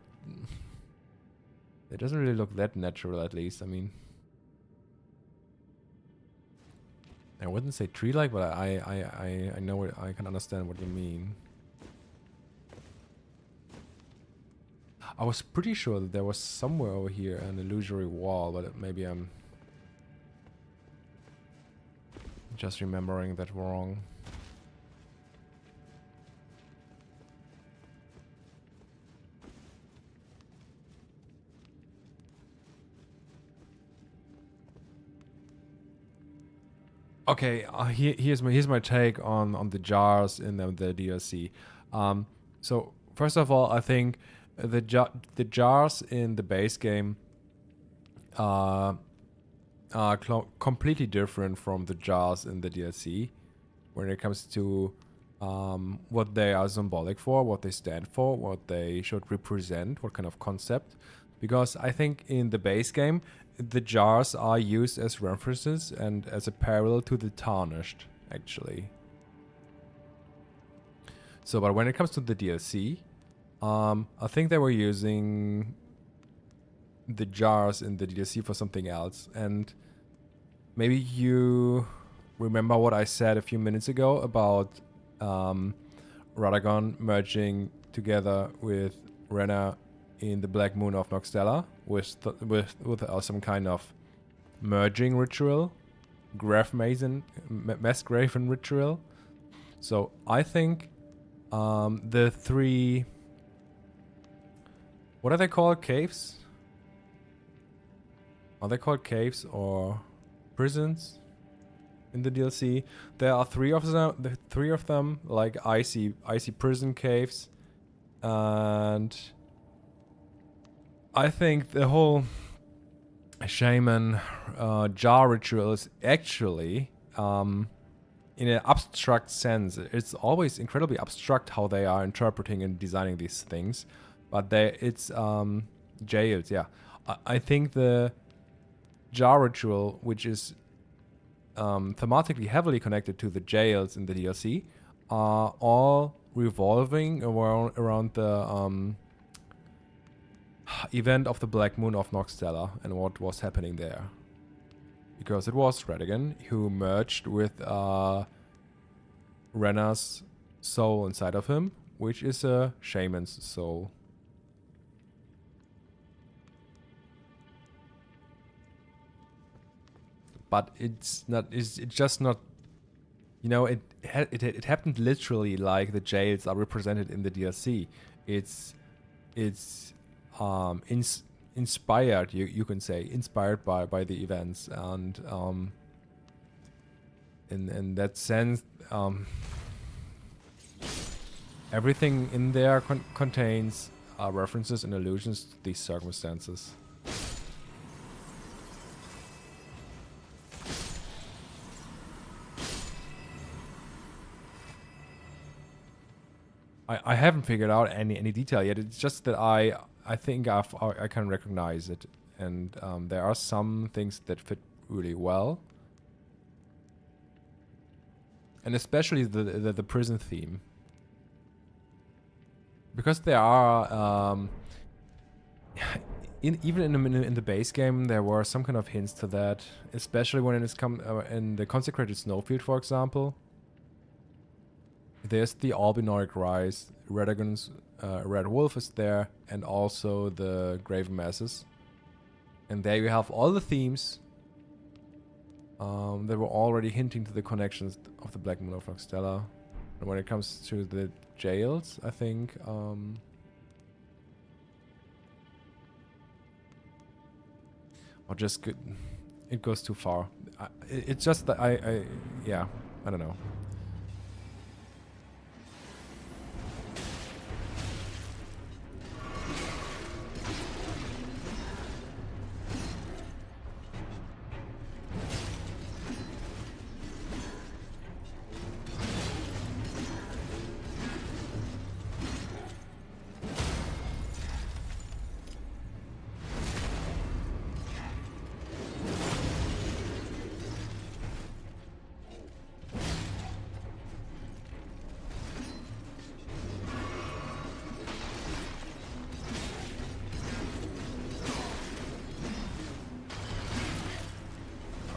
It doesn't really look that natural, at least. I mean... I wouldn't say tree-like, but I know it, I can understand what you mean. I was pretty sure that there was somewhere over here an illusory wall, but maybe I'm just remembering that wrong. Okay, here's my take on the jars in the DLC. So first of all, I think the jars in the base game are completely different from the jars in the DLC when it comes to what they are symbolic for, what they stand for, what they should represent, what kind of concept. Because I think in the base game, the jars are used as references and as a parallel to the Tarnished, actually. So, but when it comes to the DLC, I think they were using the jars in the DLC for something else. And maybe you remember what I said a few minutes ago about Radagon merging together with Renna in the Black Moon of Noxtella with some kind of merging ritual, mass graven ritual. So I think the three, what are they called? Caves? Are they called caves or prisons in the DLC? There are three of them, like icy prison caves, and I think the whole shaman jar ritual is actually, in an abstract sense, it's always incredibly abstract how they are interpreting and designing these things, but it's jails, yeah. I think the jar ritual, which is thematically heavily connected to the jails in the DLC, are all revolving around the event of the Black Moon of Noxtella and what was happening there. Because it was Radagon who merged with Renna's soul inside of him, which is a shaman's soul. But it's just not, you know, it happened literally like the jails are represented in the DLC. It's inspired, you can say, inspired by the events, and in that sense, everything in there contains references and allusions to these circumstances. I haven't figured out any detail yet. It's just that I think I can recognize it, and there are some things that fit really well, and especially the prison theme, because there are even in the base game there were some kind of hints to that, especially when it's in the Consecrated Snowfield, for example. There's the Albinauric Rise, Radagon's Red Wolf is there, and also the Graven Masses. And there you have all the themes that were already hinting to the connections of the Black Moon of Noxtella. And when it comes to the jails, I think it goes too far. It's just that yeah, I don't know.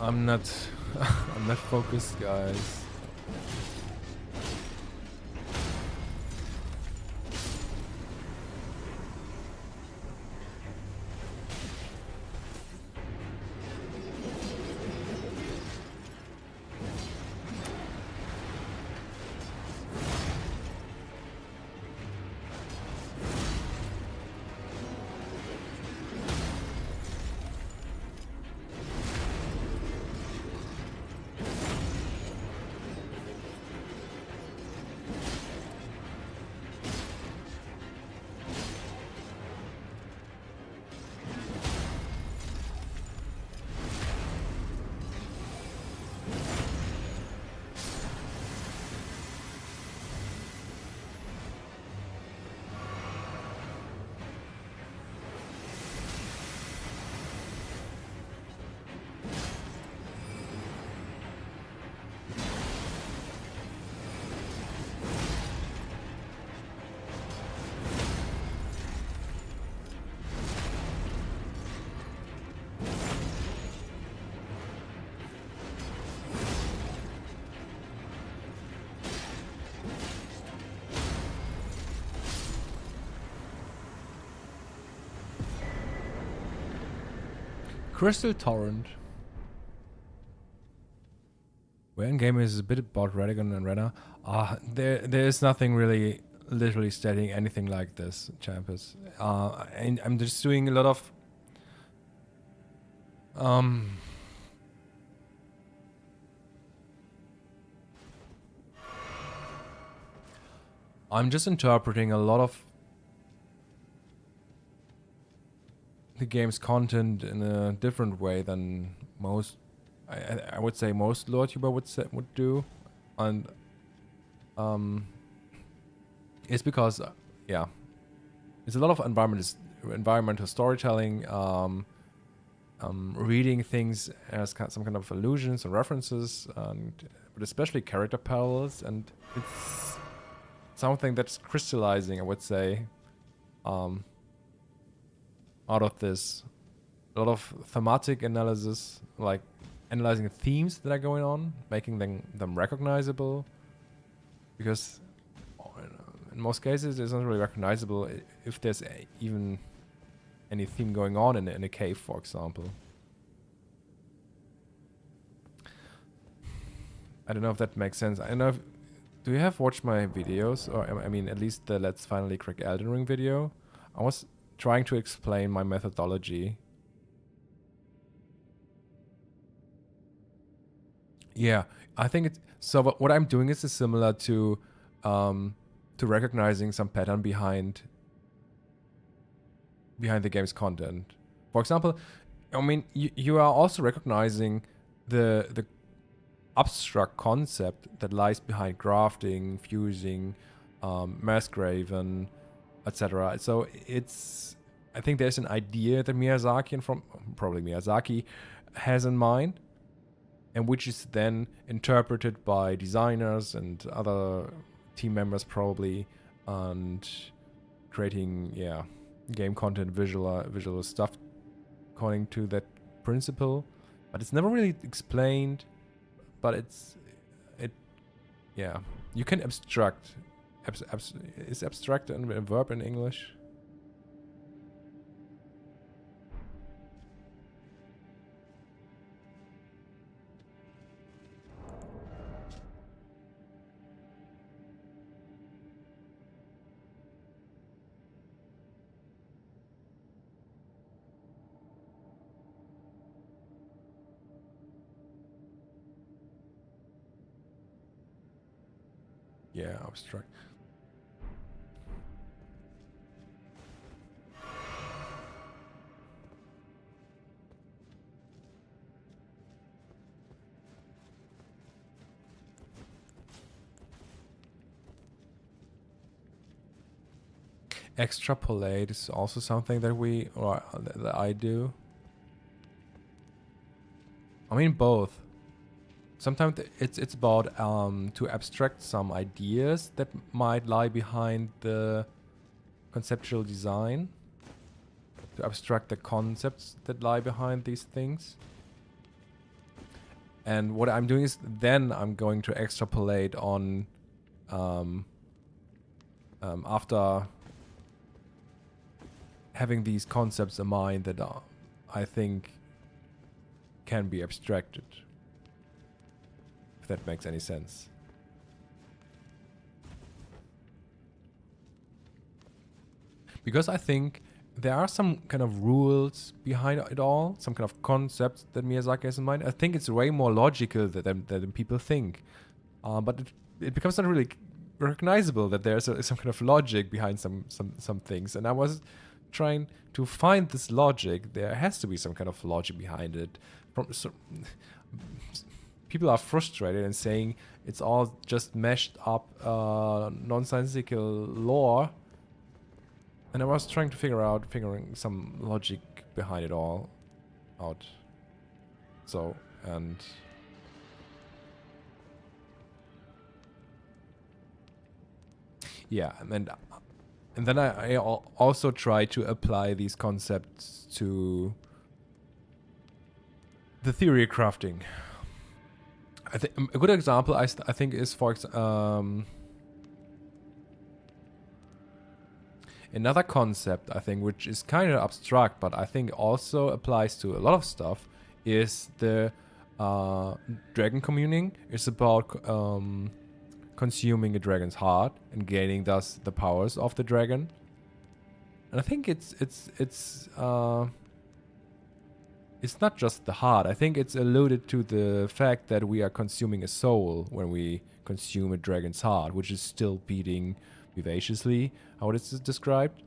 I'm not I'm not focused, guys. Crystal Torrent. Where in game is a bit about Radagon and Rena. There is nothing really literally stating anything like this, Champus. And I'm just doing a lot of I'm just interpreting a lot of the game's content in a different way than most. I would say most lore tuber would do, and it's because yeah, it's a lot of environmental storytelling, reading things as some kind of allusions and references, but especially character parallels, and it's something that's crystallizing, I would say, out of this. A lot of thematic analysis, like analyzing the themes that are going on, making them recognizable, because in most cases it's not really recognizable if there's even any theme going on in a cave, for example. I don't know if that makes sense. I don't know if, do you have watched my videos, or I mean at least the Let's Finally Crack Elden Ring video? I was trying to explain my methodology. Yeah, I think it's so. What I'm doing is similar to recognizing some pattern behind the game's content. For example, I mean you are also recognizing the abstract concept that lies behind crafting, fusing, mass graven, etc. So I think there's an idea that Miyazaki and probably Miyazaki has in mind, and which is then interpreted by designers and other team members probably, and creating game content, visual stuff according to that principle. But it's never really explained. But you can abstract. Is abstract a verb in English? Yeah, abstract. Extrapolate is also something that that I do. I mean both. Sometimes it's about to abstract some ideas that might lie behind the conceptual design, to abstract the concepts that lie behind these things. And what I'm doing is then I'm going to extrapolate on after having these concepts in mind that I think can be abstracted. If that makes any sense. Because I think there are some kind of rules behind it all, some kind of concepts that Miyazaki has in mind. I think it's way more logical than people think. But it becomes not really recognizable that there's some kind of logic behind some things. And I was trying to find this logic. There has to be some kind of logic behind it. People are frustrated and saying it's all just meshed up nonsensical lore. And I was trying to figuring some logic behind it all out. So, and yeah, and then I also try to apply these concepts to the theory of crafting. I think a good example I think is another concept, I think, which is kind of abstract, but I think also applies to a lot of stuff, is the dragon communing. It's about consuming a dragon's heart and gaining thus the powers of the dragon. And I think it's not just the heart. I think it's alluded to the fact that we are consuming a soul when we consume a dragon's heart, which is still beating vivaciously, how it is described.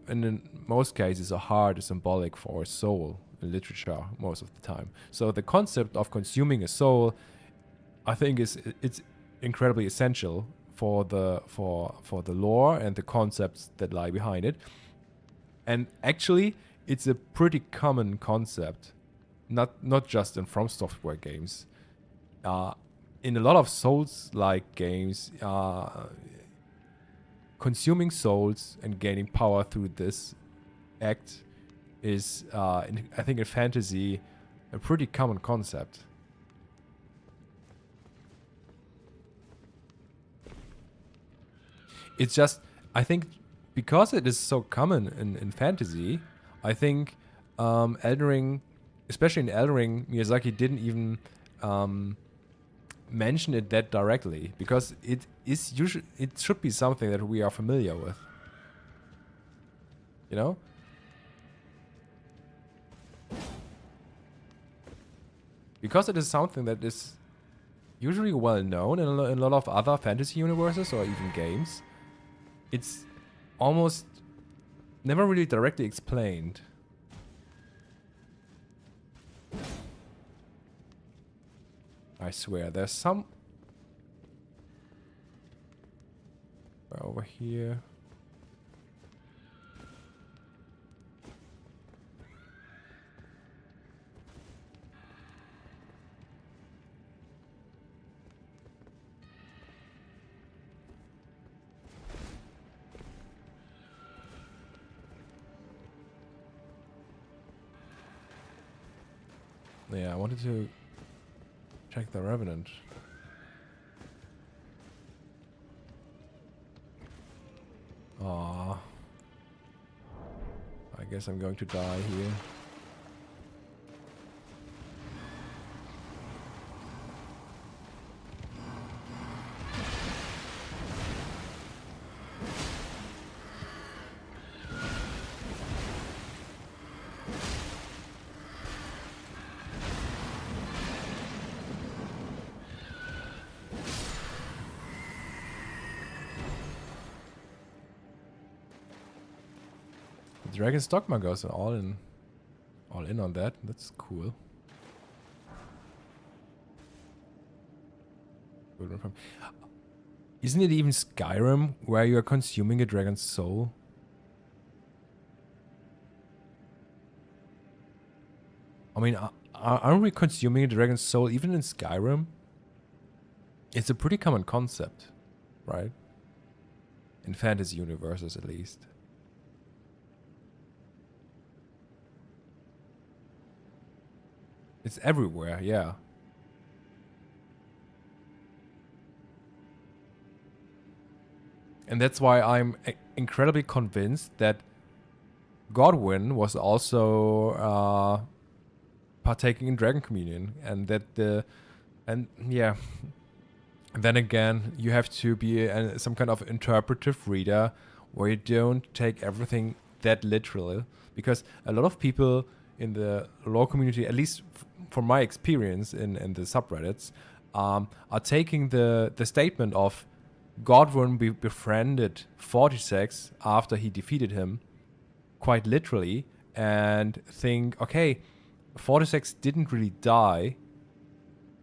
And in most cases, a heart is symbolic for a soul in literature most of the time. So the concept of consuming a soul, I think, it's incredibly essential for the lore and the concepts that lie behind it. And actually, it's a pretty common concept, not just in From Software games. In a lot of Souls-like games, consuming souls and gaining power through this act is, I think in fantasy, a pretty common concept. It's just, I think, because it is so common in fantasy, I think Elden Ring, especially in Elden Ring, Miyazaki didn't even mention it that directly, because it should be something that we are familiar with. You know? Because it is something that is usually well known in a lot of other fantasy universes or even games. It's almost never really directly explained. I swear, there's some over here. Yeah, I wanted to check the Revenant. Aww. I guess I'm going to die here. Dragon's Dogma goes all in on that. That's cool. Isn't it even Skyrim where you are consuming a dragon's soul? I mean, aren't we consuming a dragon's soul even in Skyrim? It's a pretty common concept, right? In fantasy universes, at least. It's everywhere, yeah. And that's why I'm incredibly convinced that Godwyn was also partaking in Dragon Communion, and that and then again, you have to be some kind of interpretive reader where you don't take everything that literally, because a lot of people in the lore community, at least from my experience in the subreddits, are taking the statement of Godwyn befriended 46 after he defeated him quite literally, and think, okay, 46 didn't really die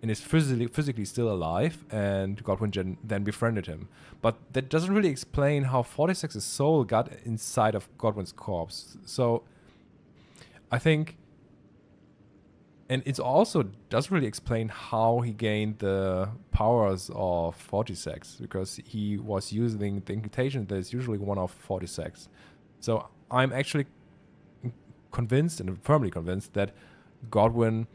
and is physically still alive, and Godwyn then befriended him. But that doesn't really explain how 46's soul got inside of Godwyn's corpse. So I think, and it also doesn't really explain how he gained the powers of 46, because he was using the incantation that is usually one of 46. So I'm actually convinced, and firmly convinced, that Godwyn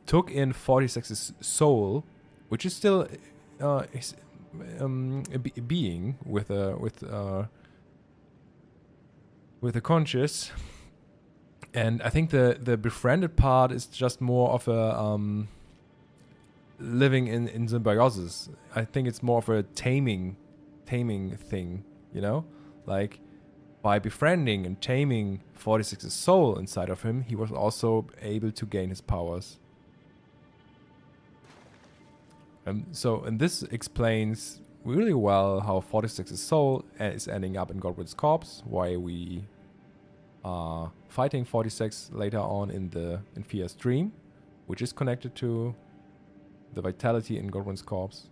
took in 46's soul, which is still a being with a conscious, and I think the befriended part is just more of a living in symbiosis. I think it's more of a taming thing, you know, like by befriending and taming 46's soul inside of him, he was also able to gain his powers. And this explains really well how 46's soul is ending up in Godwyn's corpse, why we are fighting 46 later on in Fia's dream, which is connected to the vitality in Godwyn's corpse.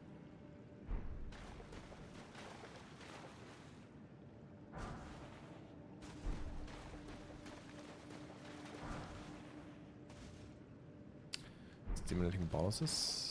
Stimulating bosses.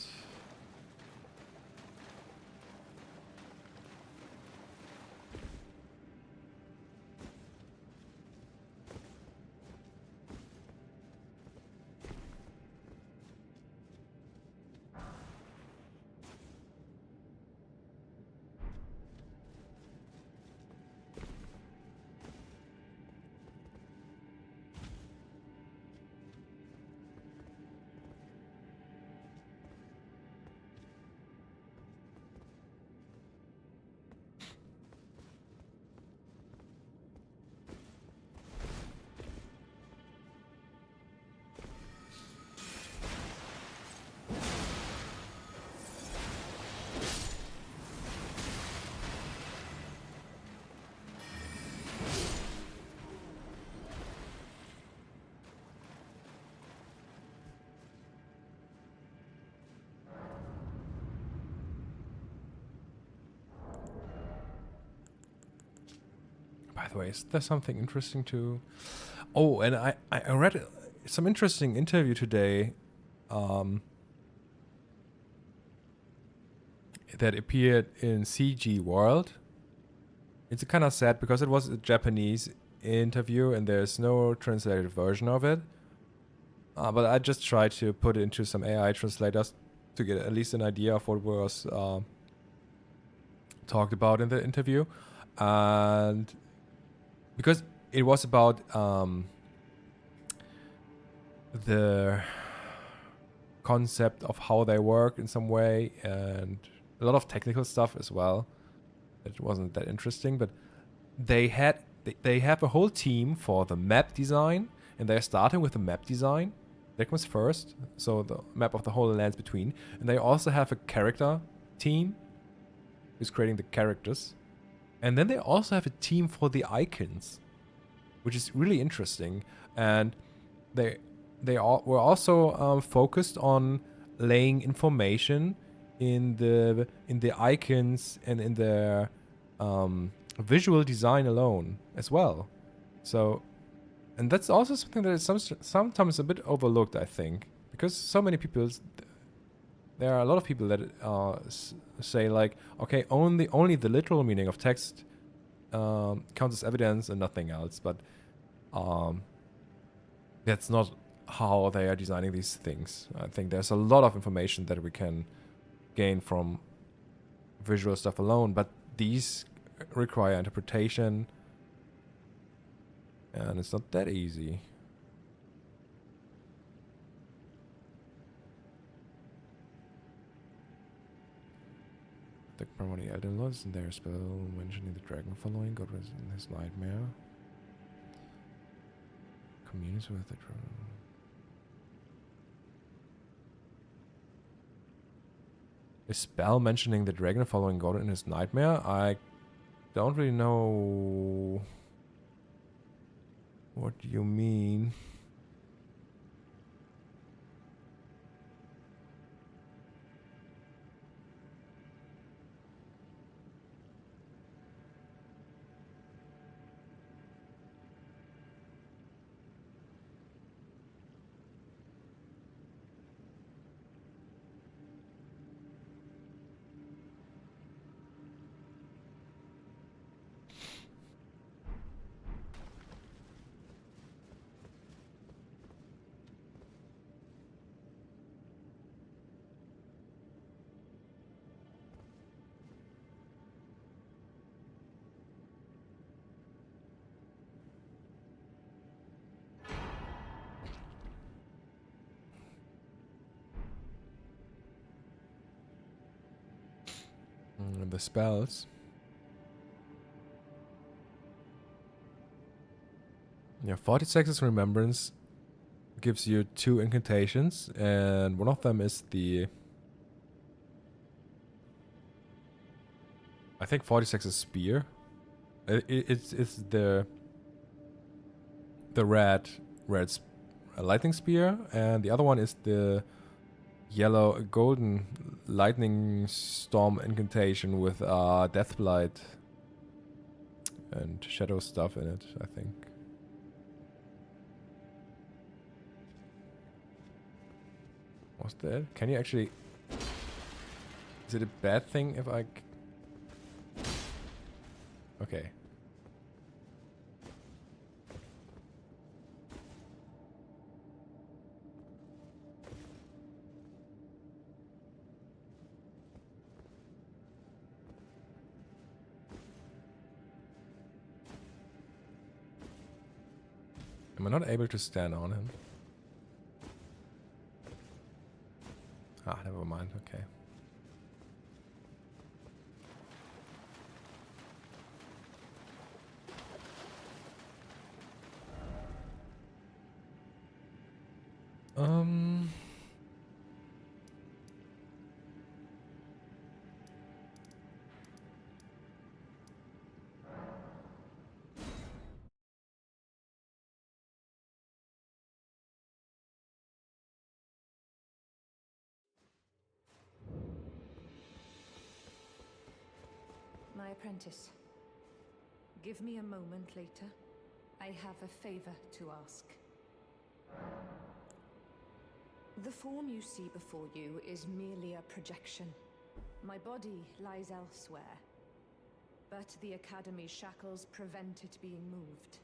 By the way, is there something interesting to... Oh, and I read some interesting interview today that appeared in CG World. It's kind of sad because it was a Japanese interview and there's no translated version of it. But I just tried to put it into some AI translators to get at least an idea of what was talked about in the interview. And because it was about the concept of how they work in some way, and a lot of technical stuff as well. It wasn't that interesting, but they have a whole team for the map design, and they're starting with the map design. That comes first, so the map of the Holy Lands Between. And they also have a character team who's creating the characters. And then they also have a team for the icons, which is really interesting. And they were also focused on laying information in the icons and in their visual design alone as well. So, and that's also something that is sometimes a bit overlooked, I think, because so many people, there are a lot of people that say like, okay, only the literal meaning of text counts as evidence and nothing else. But that's not how they are designing these things. I think there's a lot of information that we can gain from visual stuff alone, but these require interpretation, and it's not that easy. The primary Elden Lords and their spell mentioning the dragon following God was in his nightmare. Communes with the dragon. A spell mentioning the dragon following God in his nightmare? I don't really know what you mean. The spells. Yeah, 46's Remembrance gives you 2 incantations, and one of them is the... I think 46's Spear. It's the red lightning spear, and the other one is the yellow golden lightning storm incantation with Deathblight and shadow stuff in it, I think. What's that? Can you actually... Is it a bad thing if I... Okay. Am I not able to stand on him? Ah, never mind, okay. My apprentice, give me a moment later. I have a favor to ask. The form you see before you is merely a projection. My body lies elsewhere, but the Academy's shackles prevent it being moved.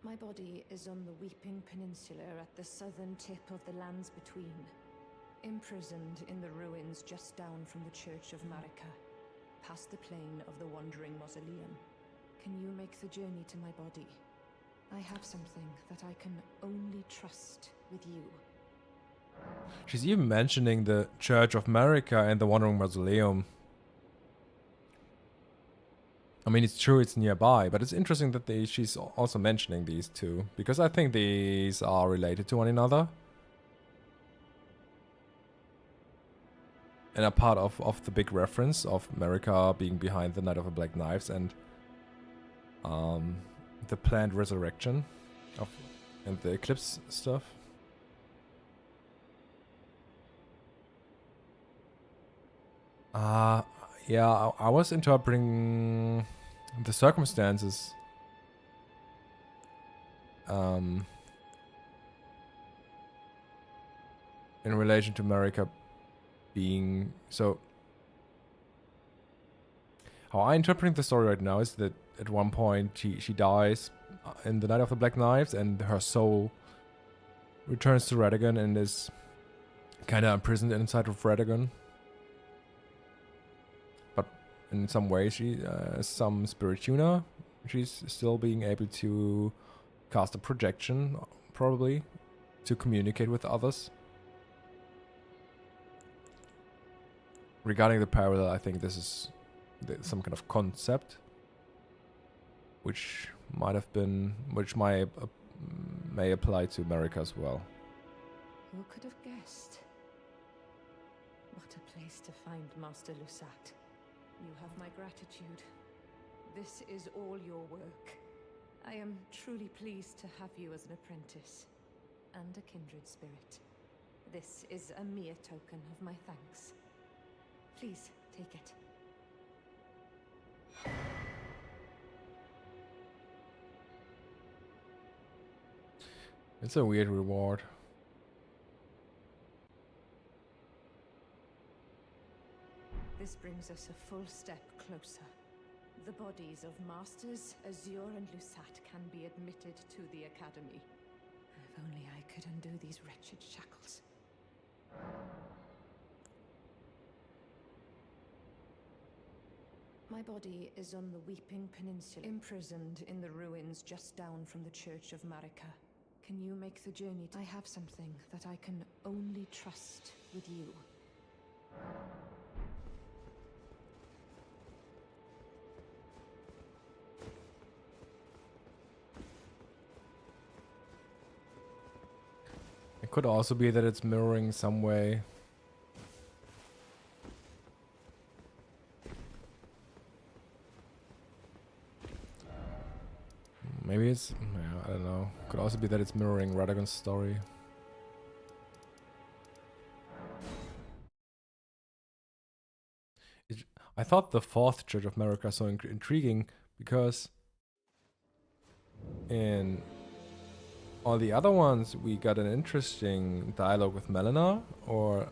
My body is on the Weeping Peninsula at the southern tip of the lands between, imprisoned in the ruins just down from the Church of Marika, past the plain of the Wandering Mausoleum. Can you make the journey to my body? I have something that I can only trust with you. She's even mentioning the Church of Marika and the Wandering Mausoleum. I mean, it's true it's nearby, but it's interesting that she's also mentioning these two, because I think these are related to one another. And a part of the big reference of Marika being behind the Night of the Black Knives and the planned resurrection of and the eclipse stuff. Yeah, I was interpreting the circumstances in relation to Marika being so. How I interpret the story right now is that at one point she dies in the Night of the Black Knives, and her soul returns to Radagon and is kind of imprisoned inside of Radagon. But in some ways, she some spirit tuner. She's still being able to cast a projection, probably, to communicate with others. Regarding the parallel, I think this is some kind of concept, which might have been, which may apply to America as well. Who could have guessed? What a place to find Master Lusat. You have my gratitude. This is all your work. I am truly pleased to have you as an apprentice and a kindred spirit. This is a mere token of my thanks. Please, take it. It's a weird reward. This brings us a full step closer. The bodies of Masters Azure and Lusat can be admitted to the Academy. If only I could undo these wretched shackles. My body is on the Weeping Peninsula, imprisoned in the ruins just down from the Church of Marika. Can you make the journey? I have something that I can only trust with you. It could also be that it's mirroring some way. Maybe it's, yeah, I don't know. Could also be that it's mirroring Radagon's story. I thought the fourth Church of Marika so intriguing because in all the other ones we got an interesting dialogue with Melina or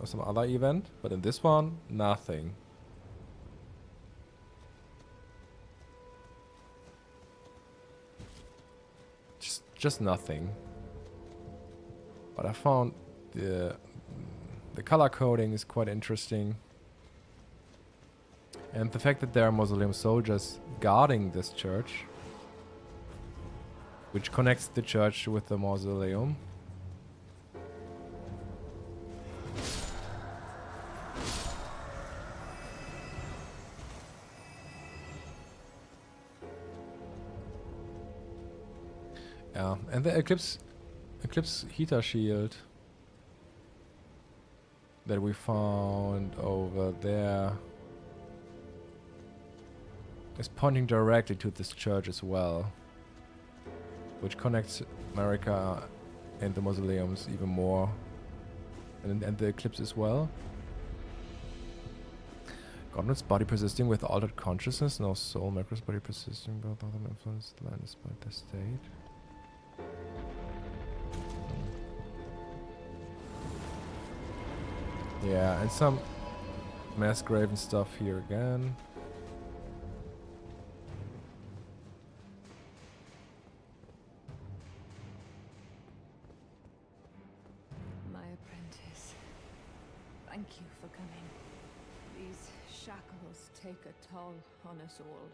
some other event, but in this one, nothing. Just nothing. But I found the color coding is quite interesting. And the fact that there are mausoleum soldiers guarding this church, which connects the church with the mausoleum. Yeah, and the Eclipse heater shield that we found over there is pointing directly to this church as well, which connects Marika and the mausoleums even more, and the Eclipse as well. Godwyn's body persisting with altered consciousness, no soul. Macro's body persisting, both of them influence the land despite their state. Yeah, and some mass graven stuff here again. My apprentice, thank you for coming. These shackles take a toll on us all.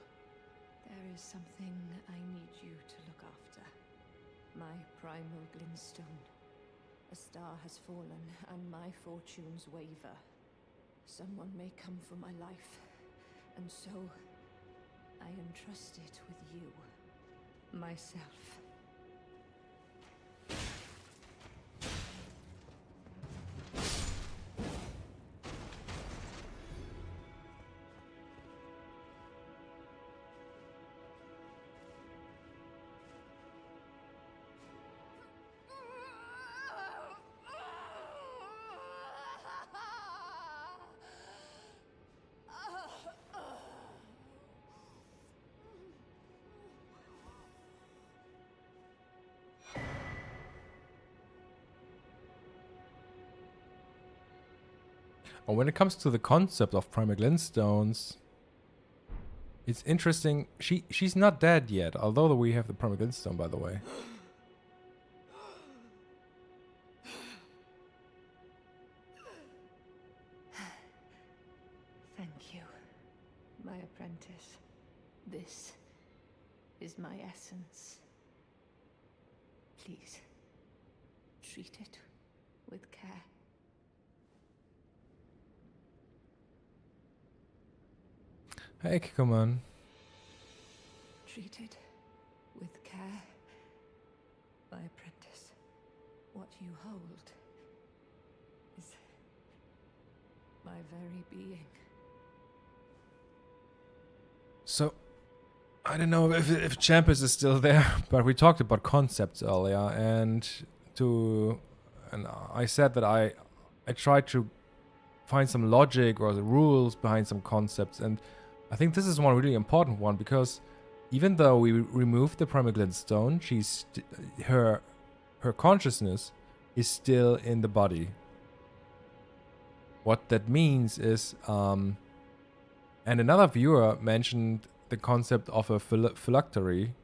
There is something I need you to look after. My primal glintstone. A star has fallen, and my fortunes waver. Someone may come for my life, and so I entrust it with you, myself. And when it comes to the concept of primal glintstones, it's interesting. She's not dead yet, although we have the primal glintstone, by the way. Thank you. My apprentice, this is my essence. Please, treat it with care. Hey, Kikoman. Treat it with care, my apprentice. What you hold is my very being. So, I don't know if Champus is still there, but we talked about concepts earlier, and I said that I tried to find some logic or the rules behind some concepts, and I think this is one really important one, because even though we removed the primal glintstone, her consciousness is still in the body. What that means is, and another viewer mentioned the concept of a phylactery,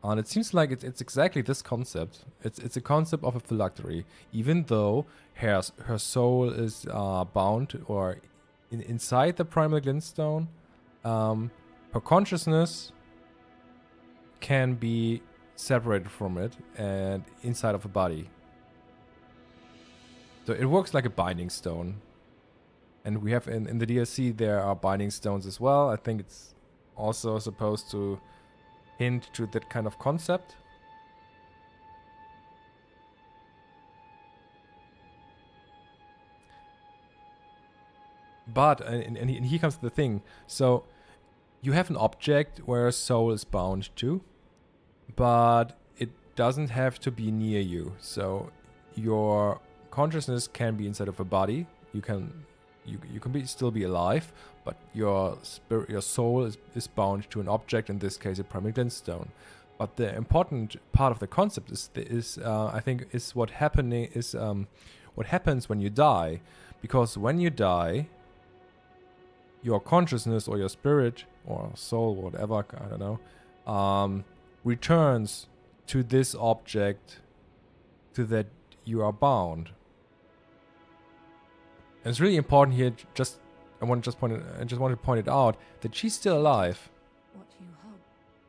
and it seems like it's exactly this concept. It's a concept of a phylactery, even though her soul is bound or inside the primal glintstone. Her consciousness can be separated from it and inside of a body. So it works like a binding stone. And we have in the DLC there are binding stones as well. I think it's also supposed to hint to that kind of concept. But, and here comes the thing. So you have an object where a soul is bound to, but it doesn't have to be near you. So your consciousness can be inside of a body. You can still be alive, but your soul is bound to an object, in this case a primal glintstone. But the important part of the concept is I think is what happens when you die, because when you die, your consciousness or your spirit or soul, whatever, I don't know, returns to this object to that you are bound. And it's really important here. I want to point it out that she's still alive, What you hope.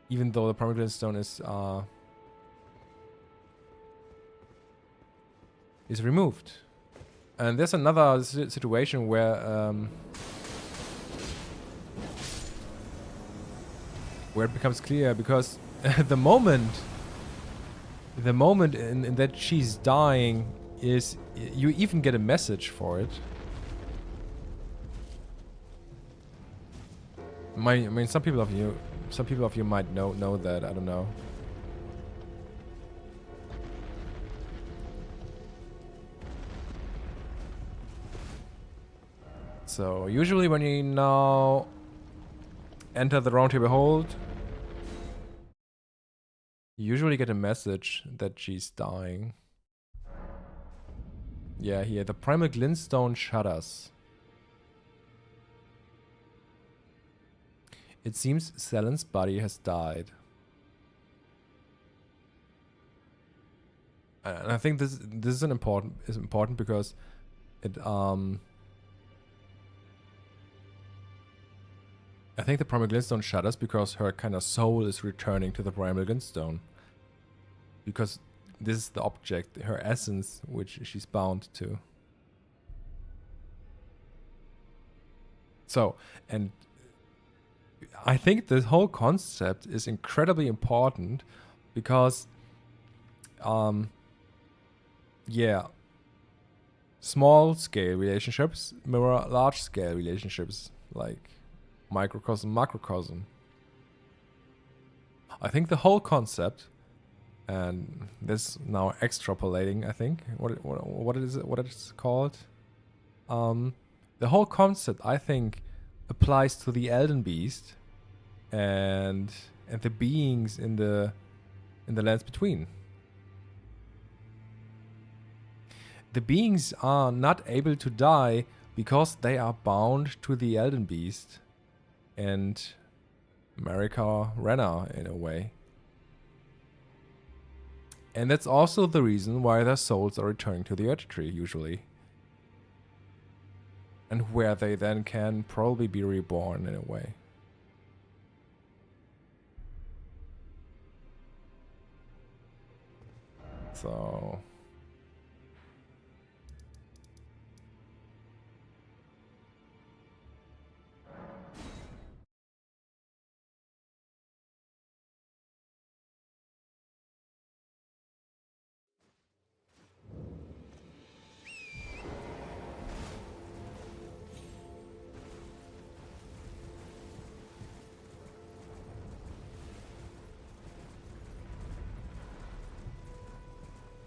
even though the primal glintstone is removed. And there's another situation where it becomes clear, because the moment in that she's dying is, you even get a message for it. I mean, some people of you might know that. I don't know. So usually when you now enter the Roundtable Hold, you usually get a message that she's dying. Yeah, here, the primal glintstone shudders. It seems Selen's body has died. And I think this is important because it I think the primal glintstone shudders because her kind of soul is returning to the primal glintstone. Because this is the object, her essence, which she's bound to. So, and I think this whole concept is incredibly important because, yeah, small scale relationships mirror large scale relationships, like microcosm, macrocosm. I think the whole concept, and this now extrapolating, I think what it's called, the whole concept, I think, applies to the Elden Beast and the beings in the lands between. The beings are not able to die because they are bound to the Elden Beast and Marika Renna in a way. And that's also the reason why their souls are returning to the Earth Tree usually. And where they then can probably be reborn in a way. So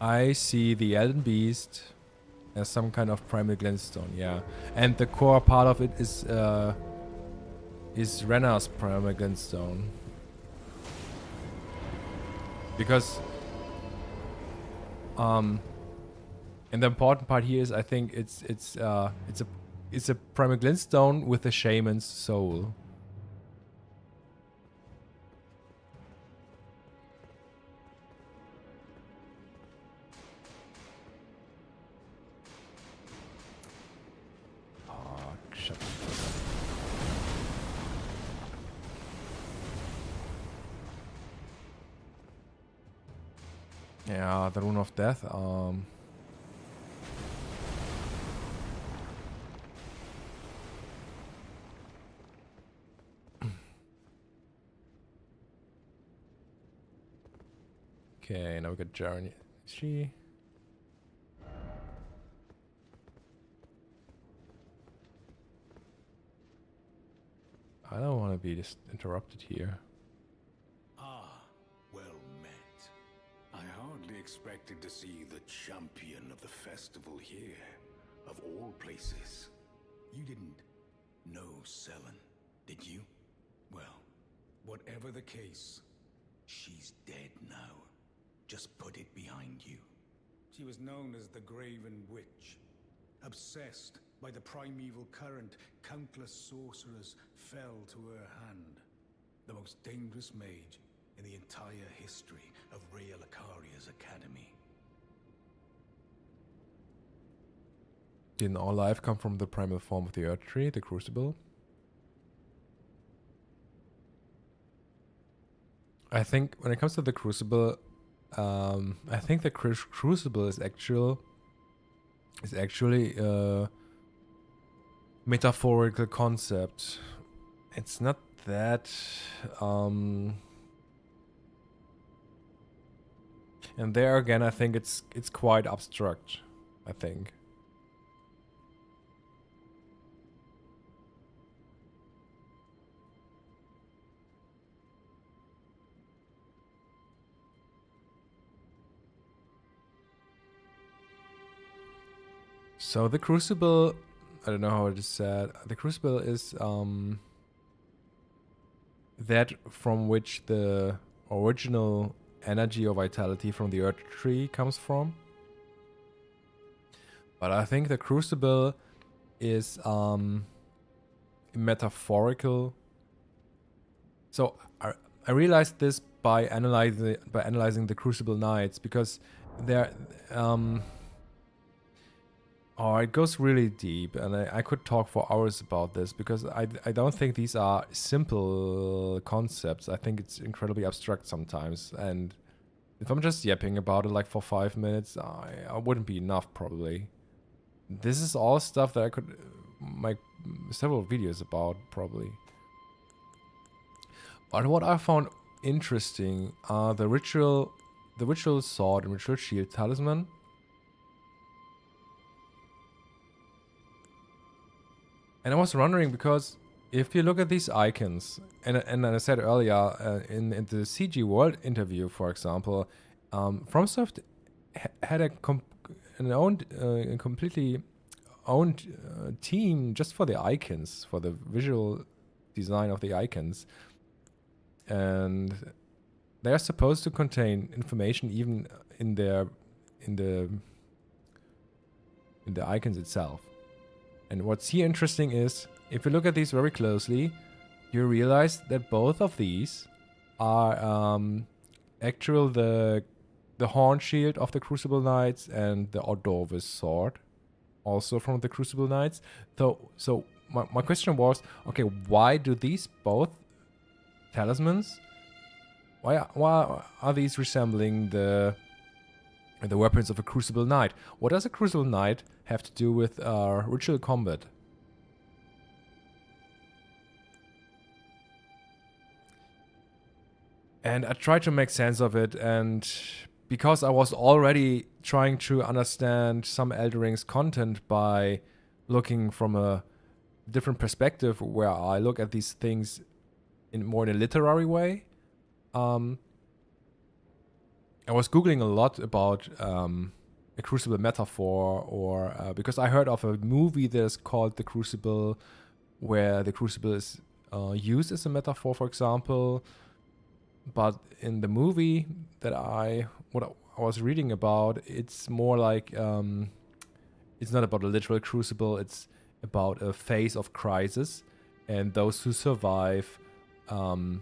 I see the Elden Beast as some kind of primal glintstone, yeah. And the core part of it is Renna's primal glintstone. Because and the important part here is I think it's a primal glintstone with a shaman's soul. Shut the fuck up. Yeah, the Rune of Death. Okay, now we got Journey. Is she? I don't want to be just interrupted here. Ah, well met. I hardly expected to see the champion of the festival here, of all places. You didn't know Selen, did you? Well, whatever the case, she's dead now. Just put it behind you. She was known as the Graven Witch. Obsessed by the primeval current, countless sorcerers fell to her hand. The most dangerous mage in the entire history of Rhea Lucaria's academy. Didn't all life come from the primal form of the Earth Tree, the Crucible? I think when it comes to the Crucible, I think the Crucible is actually a metaphorical concept. It's not that and there again I think it's quite abstract, I think. So the Crucible, I don't know how it is said. The Crucible is that from which the original energy or vitality from the Earth Tree comes from. But I think the Crucible is metaphorical. So I realized this by analyzing the Crucible Knights, because they're oh, it goes really deep, and I could talk for hours about this, because I don't think these are simple concepts. I think it's incredibly abstract sometimes, and if I'm just yapping about it like for 5 minutes, I wouldn't be enough probably. This is all stuff that I could make several videos about probably. But what I found interesting are the ritual sword and ritual shield talisman. And I was wondering, because if you look at these icons, and I said earlier in the CG World interview, for example, FromSoft had a completely owned team just for the icons, for the visual design of the icons, and they are supposed to contain information even in the icons itself. And what's here interesting is, if you look at these very closely, you realize that both of these are the horn shield of the Crucible Knights and the Ordovus sword, also from the Crucible Knights. So my question was, okay, why do these both talismans, why are these resembling the And the weapons of a Crucible Knight. What does a Crucible Knight have to do with ritual combat? And I tried to make sense of it, and because I was already trying to understand some Elden Ring's content by looking from a different perspective where I look at these things in more in a literary way, I was Googling a lot about a Crucible metaphor, or because I heard of a movie that's called The Crucible, where the Crucible is used as a metaphor, for example. But in the movie that I was reading about, it's more like it's not about a literal crucible. It's about a phase of crisis, and those who survive. So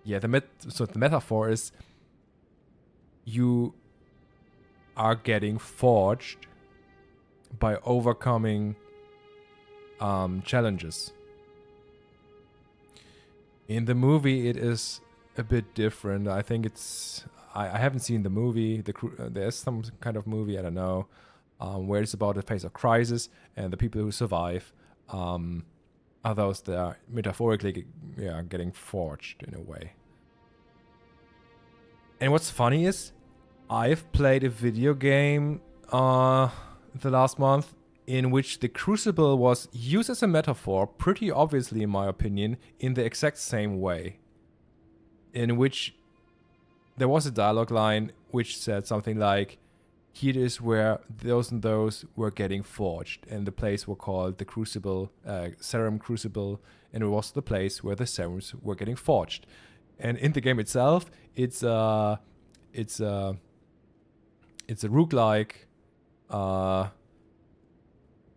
the metaphor is you are getting forged by overcoming challenges. In the movie, it is a bit different. I think it's... I haven't seen the movie. There's some kind of movie, I don't know, where it's about a phase of crisis, and the people who survive are those that are metaphorically getting forged in a way. And what's funny is, I've played a video game the last month in which the Crucible was used as a metaphor, pretty obviously in my opinion, in the exact same way. In which there was a dialogue line which said something like, here is where those and those were getting forged, and the place were called the Crucible, Serum Crucible, and it was the place where the serums were getting forged. And in the game itself, it's a roguelike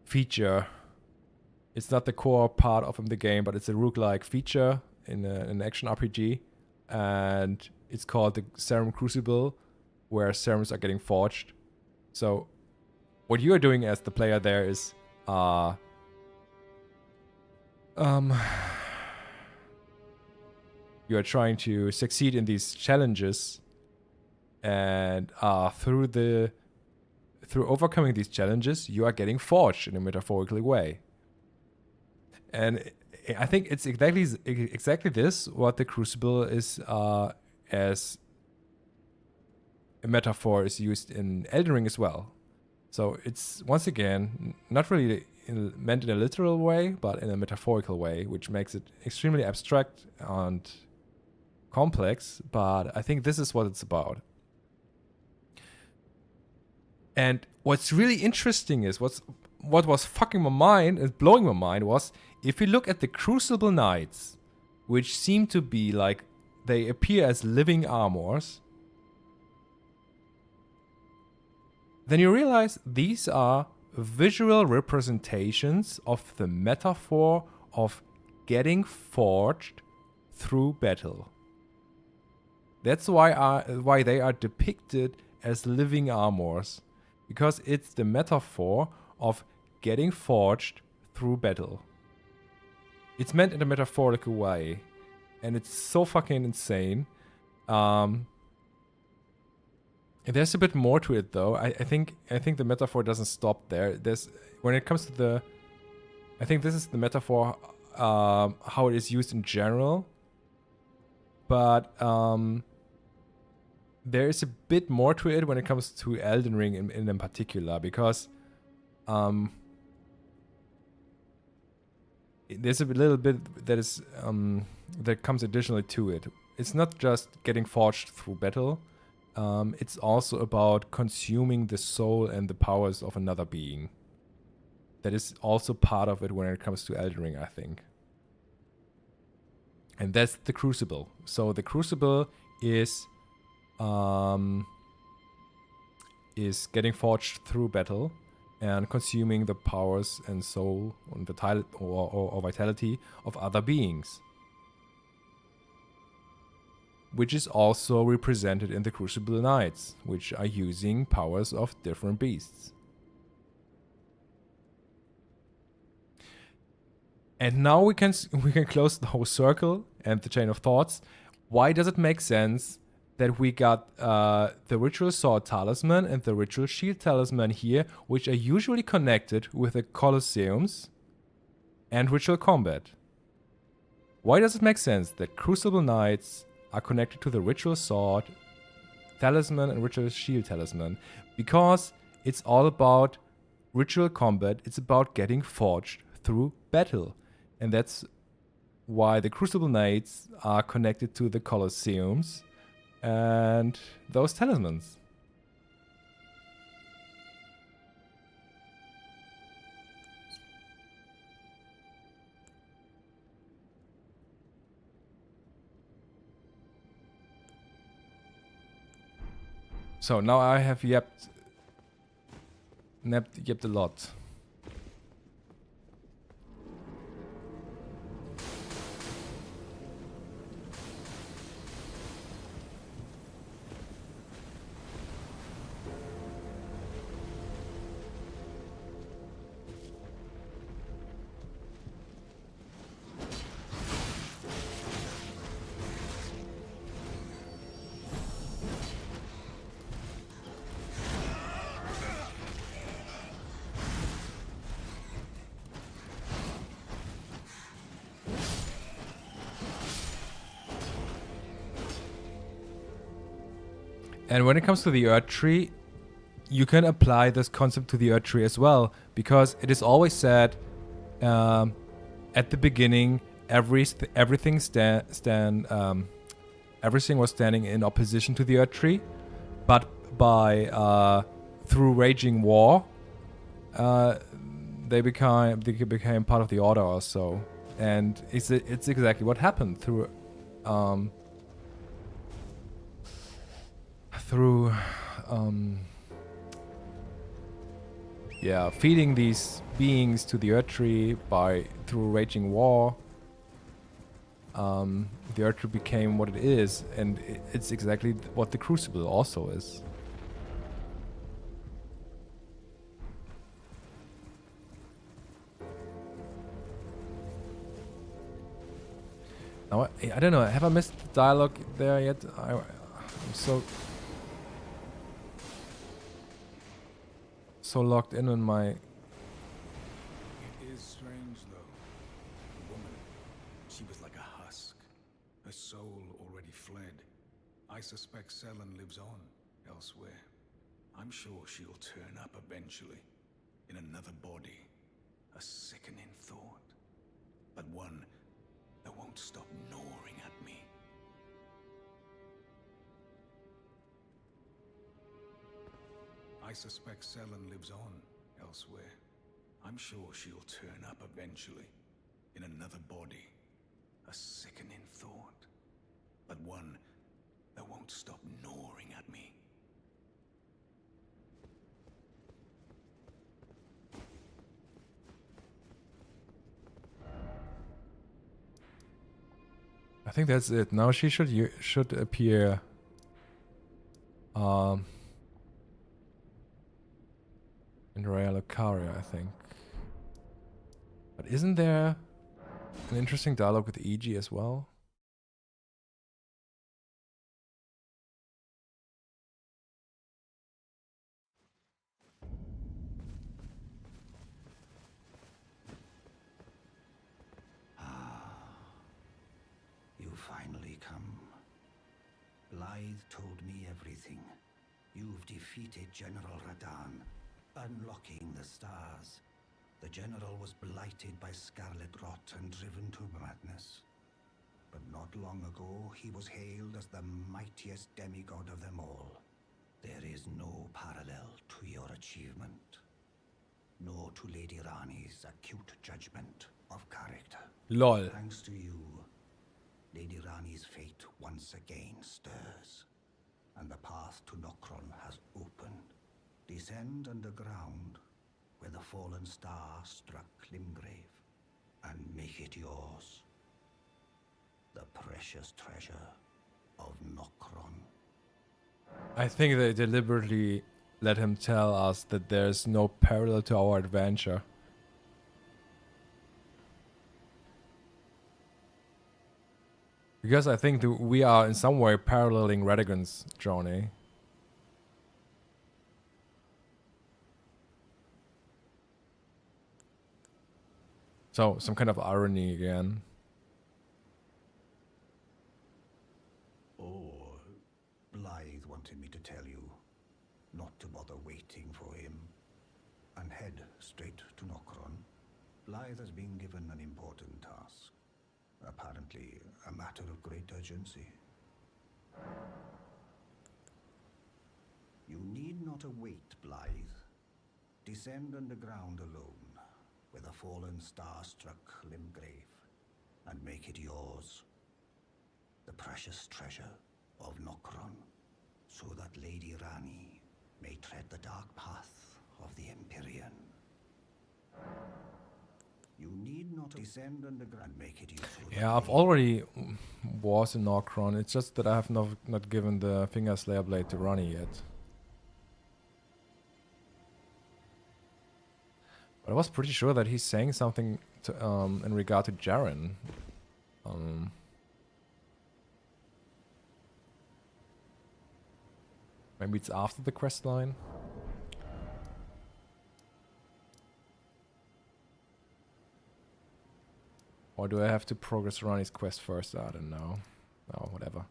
feature. It's not the core part of the game, but it's a roguelike feature in an action RPG. And it's called the Serum Crucible, where serums are getting forged. So what you are doing as the player there is you are trying to succeed in these challenges, and through overcoming these challenges, you are getting forged in a metaphorical way. And I think it's exactly this what the Crucible is as a metaphor is used in Elden Ring as well. So it's once again not really meant in a literal way, but in a metaphorical way, which makes it extremely abstract and complex. But I think this is what it's about. And what's really interesting is what was fucking my mind and blowing my mind was, if you look at the Crucible Knights, which seem to be like they appear as living armors, then you realize these are visual representations of the metaphor of getting forged through battle. That's why they are depicted as living armors, because it's the metaphor of getting forged through battle. It's meant in a metaphorical way, and it's so fucking insane. There's a bit more to it though. I think the metaphor doesn't stop there. When it comes to I think this is the metaphor how it is used in general, but there is a bit more to it when it comes to Elden Ring in particular, because there's a little bit that is that comes additionally to it. It's not just getting forged through battle. It's also about consuming the soul and the powers of another being. That is also part of it when it comes to Elden Ring, I think. And that's the Crucible. So the Crucible is getting forged through battle and consuming the powers and soul and vitality of other beings, which is also represented in the Crucible Knights, which are using powers of different beasts. And now we can close the whole circle and the chain of thoughts. Why does it make sense that we got the Ritual Sword Talisman and the Ritual Shield Talisman here, which are usually connected with the Colosseums and Ritual Combat. Why does it make sense that Crucible Knights are connected to the Ritual Sword Talisman and Ritual Shield Talisman? Because it's all about ritual combat. It's about getting forged through battle. And that's why the Crucible Knights are connected to the Colosseums and those talismans. So now I have yapped a lot. And when it comes to the Earth Tree, you can apply this concept to the Earth Tree as well, because it is always said at the beginning, everything was standing in opposition to the Earth Tree, but through waging war, they became part of the Order also, and it's exactly what happened through feeding these beings to the Earth Tree through waging war. The Earth Tree became what it is, and it's exactly what the Crucible also is. Now, I don't know, have I missed the dialogue there yet? I'm so locked in on my... It is strange, though. The woman, she was like a husk. Her soul already fled. I suspect Selen lives on elsewhere. I'm sure she'll turn up eventually, in another body. A sickening thought, but one that won't stop gnawing at me. I suspect Selen lives on elsewhere. I'm sure she'll turn up eventually, in another body. A sickening thought, but one that won't stop gnawing at me. I think that's it. Now she should appear in Raya Lucaria, I think. But isn't there an interesting dialogue with E.G. as well? You finally come. Blythe told me everything. You've defeated General Radan, unlocking the stars. The General was blighted by scarlet rot and driven to madness. But not long ago, he was hailed as the mightiest demigod of them all. There is no parallel to your achievement. Nor to Lady Rani's acute judgment of character. LOL. Thanks to you, Lady Rani's fate once again stirs, and the path to Nokron has opened. Descend underground, where the fallen star struck Limgrave, and make it yours. The precious treasure of Nokron. I think they deliberately let him tell us that there's no parallel to our adventure. Because I think we are in some way paralleling Radigan's journey. So, some kind of irony again. Oh, Blythe wanted me to tell you not to bother waiting for him and head straight to Nokron. Blythe has been given an important task. Apparently, a matter of great urgency. You need not await Blythe. Descend underground alone, with a fallen star-struck Limgrave, and make it yours. The precious treasure of Nokron, so that Lady Rani may tread the dark path of the Empyrean. You need not descend underground and make it useful. Yeah, I've already was in Nokron. It's just that I have not given the Finger Slayer Blade to Rani yet. But I was pretty sure that he's saying something to, in regard to Jaren. Maybe it's after the quest line. Or do I have to progress Rani's quest first? I don't know. Oh, whatever.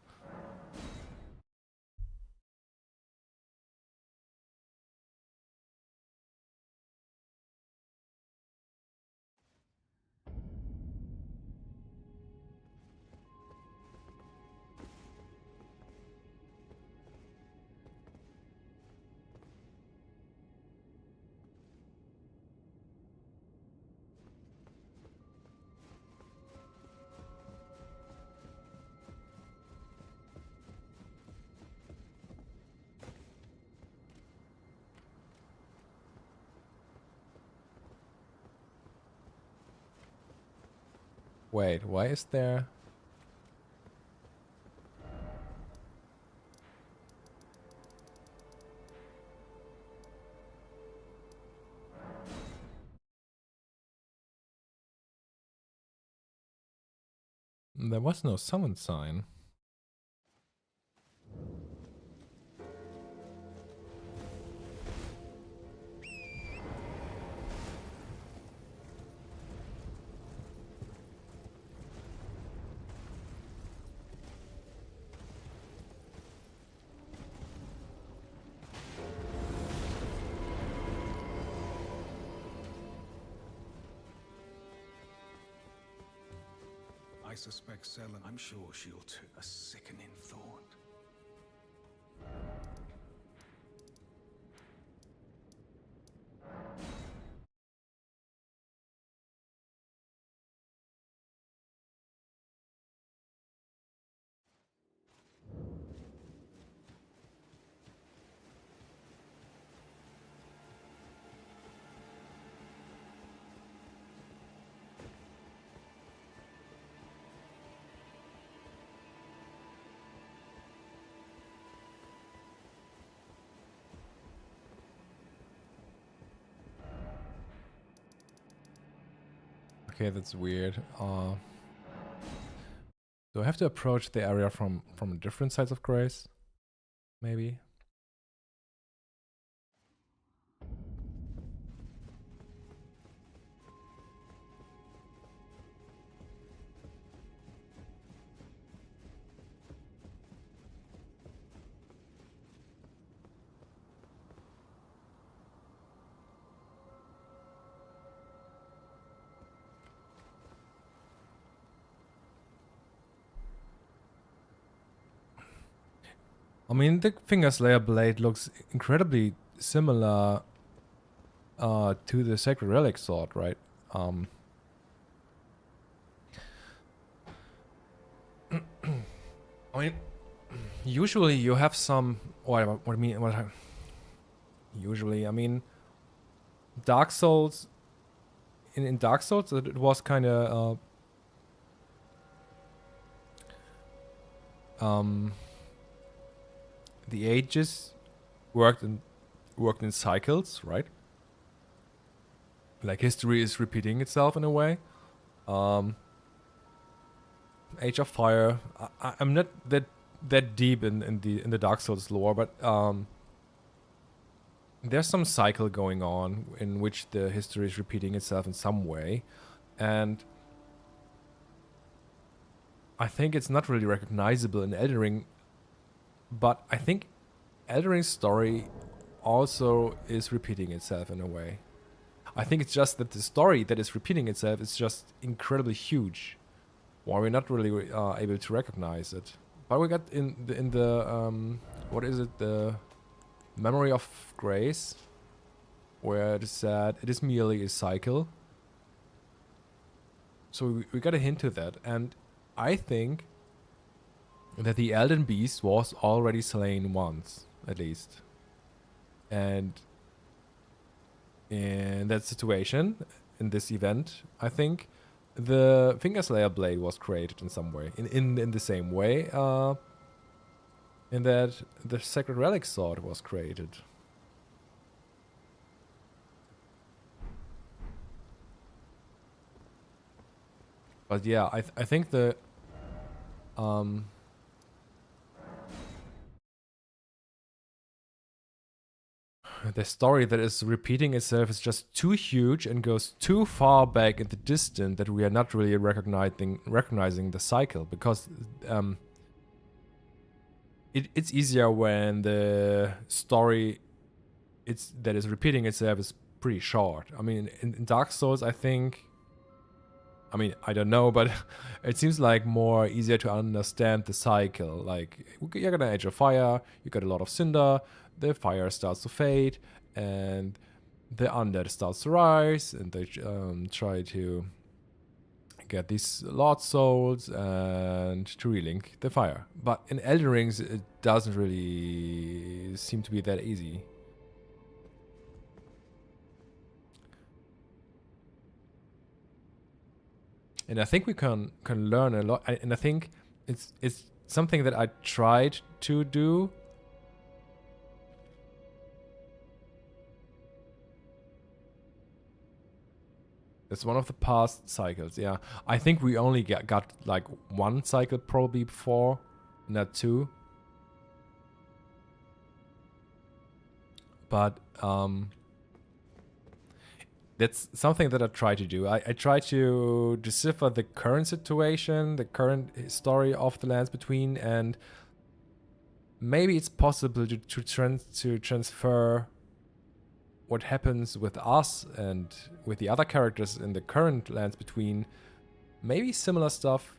Wait, why is there... There was no summon sign. I suspect Selen. I'm sure she'll too. A sickening thought. Okay, that's weird. Do I have to approach the area from different sides of Grace? Maybe? I mean, the Finger Slayer blade looks incredibly similar to the Sacred Relic sword, right? I mean, usually you have some... What I mean... Usually, I mean... Dark Souls... In Dark Souls, it was kind of... the ages worked in cycles, right? Like history is repeating itself in a way. Age of Fire. I'm not that deep in the Dark Souls lore, but there's some cycle going on in which the history is repeating itself in some way, and I think it's not really recognizable in Elden Ring, but I think Elden Ring's story also is repeating itself in a way. I think it's just that the story that is repeating itself is just incredibly huge, while we're not really able to recognize it. But we got in the what is it, the Memory of Grace, where it is said it is merely a cycle. So we got a hint to that, and I think that the Elden Beast was already slain once, at least. And in that situation, in this event, I think the Fingerslayer blade was created in some way. In the same way, in that the Sacred Relic sword was created. But yeah, I think the story that is repeating itself is just too huge and goes too far back in the distance that we are not really recognizing the cycle, because it's easier when the story that is repeating itself is pretty short. I mean, in Dark Souls, I think, I mean, I don't know, but it seems like more easier to understand the cycle. Like, you're gonna Age of Fire, you got a lot of cinder, the fire starts to fade, and the undead starts to rise, and they try to get these Lord Souls and to relink the fire. But in Elden Rings, it doesn't really seem to be that easy. And I think we can learn a lot. And I think it's something that I tried to do. It's one of the past cycles, yeah. I think we only got like one cycle probably before, not two. But that's something that I try to do. I try to decipher the current situation, the current story of the Lands Between, and maybe it's possible to transfer what happens with us and with the other characters in the current Lands Between. Maybe similar stuff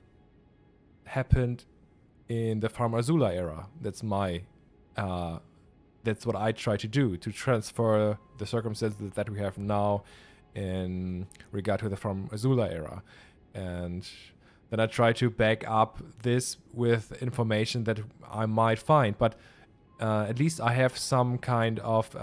happened in the Farm Azula era. That's my that's what I try to do, to transfer the circumstances that we have now in regard to the From Azula era. And then I try to back up this with information that I might find. But at least I have some kind of...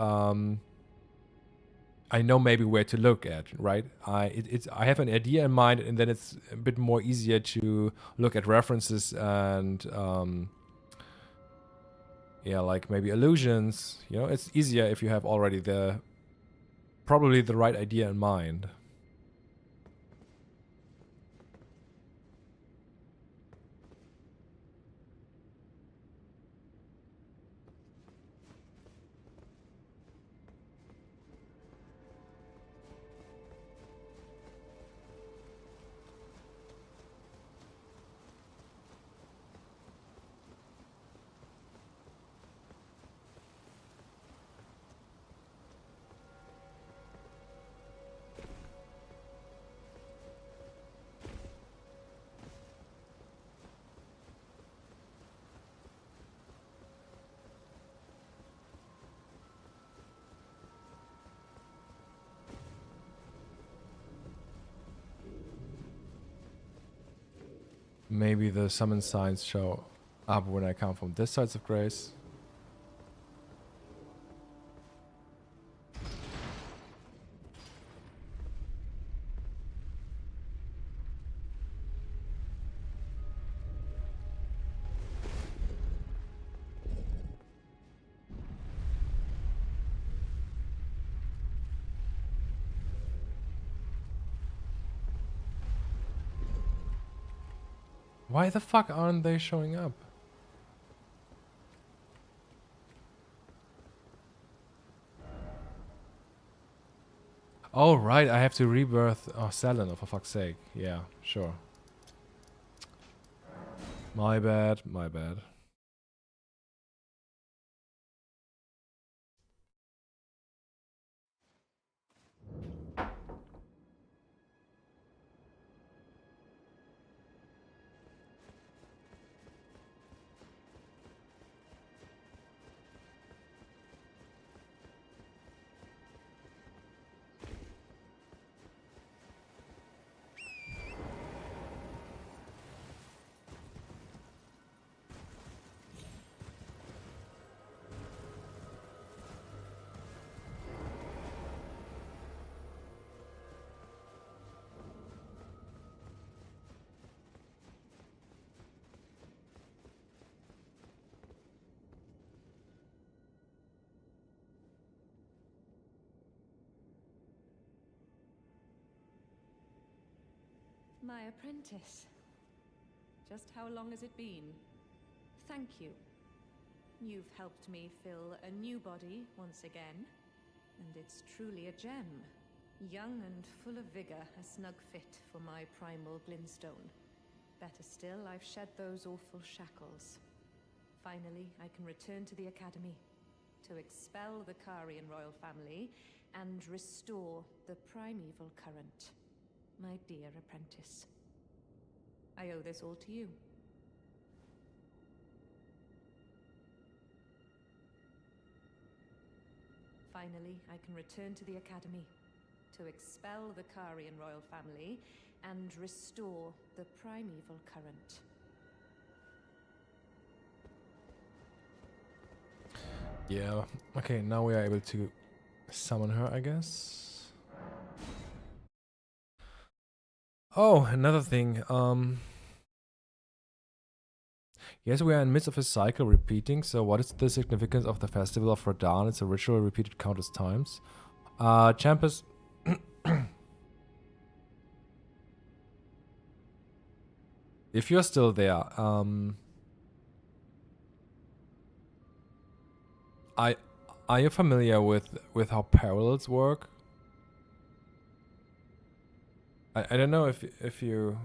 I know maybe where to look at, right? I have an idea in mind, and then it's a bit more easier to look at references and... yeah, like maybe illusions. You know, it's easier if you have already probably the right idea in mind. Maybe the summon signs show up when I come from this side of grace. Why the fuck aren't they showing up? Oh, right, I have to rebirth Selena, for fuck's sake. Yeah, sure. My bad, my bad. My apprentice. Just how long has it been? Thank you. You've helped me fill a new body once again, and it's truly a gem. Young and full of vigor, a snug fit for my primal glintstone. Better still, I've shed those awful shackles. Finally, I can return to the Academy to expel the Karian royal family and restore the primeval current. My dear apprentice, I owe this all to you. Finally, I can return to the Academy to expel the Karian royal family and restore the primeval current. Yeah, okay, now we are able to summon her, I guess. Oh, another thing. Yes, we are in the midst of a cycle repeating, so what is the significance of the Festival of Radan? It's a ritual repeated countless times. Champus... if you're still there, are you familiar with how parallels work? I don't know if you...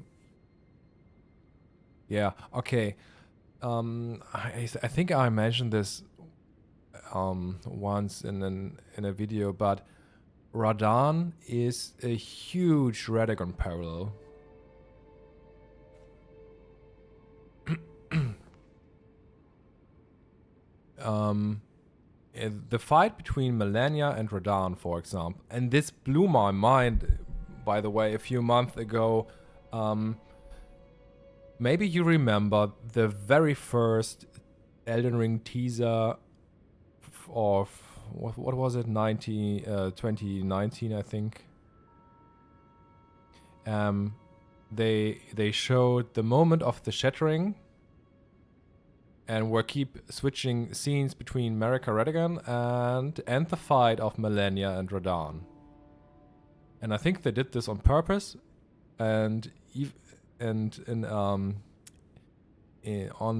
Yeah, okay. I think I mentioned this once in a video, but Radan is a huge Radagon parallel. The fight between Melania and Radan, for example, and this blew my mind, by the way, a few months ago. Maybe you remember the very first Elden Ring teaser of what was it, 2019, I think. They showed the moment of the shattering, and we'll keep switching scenes between Marika Radagon and the fight of Melania and Radan. And I think they did this on purpose, and on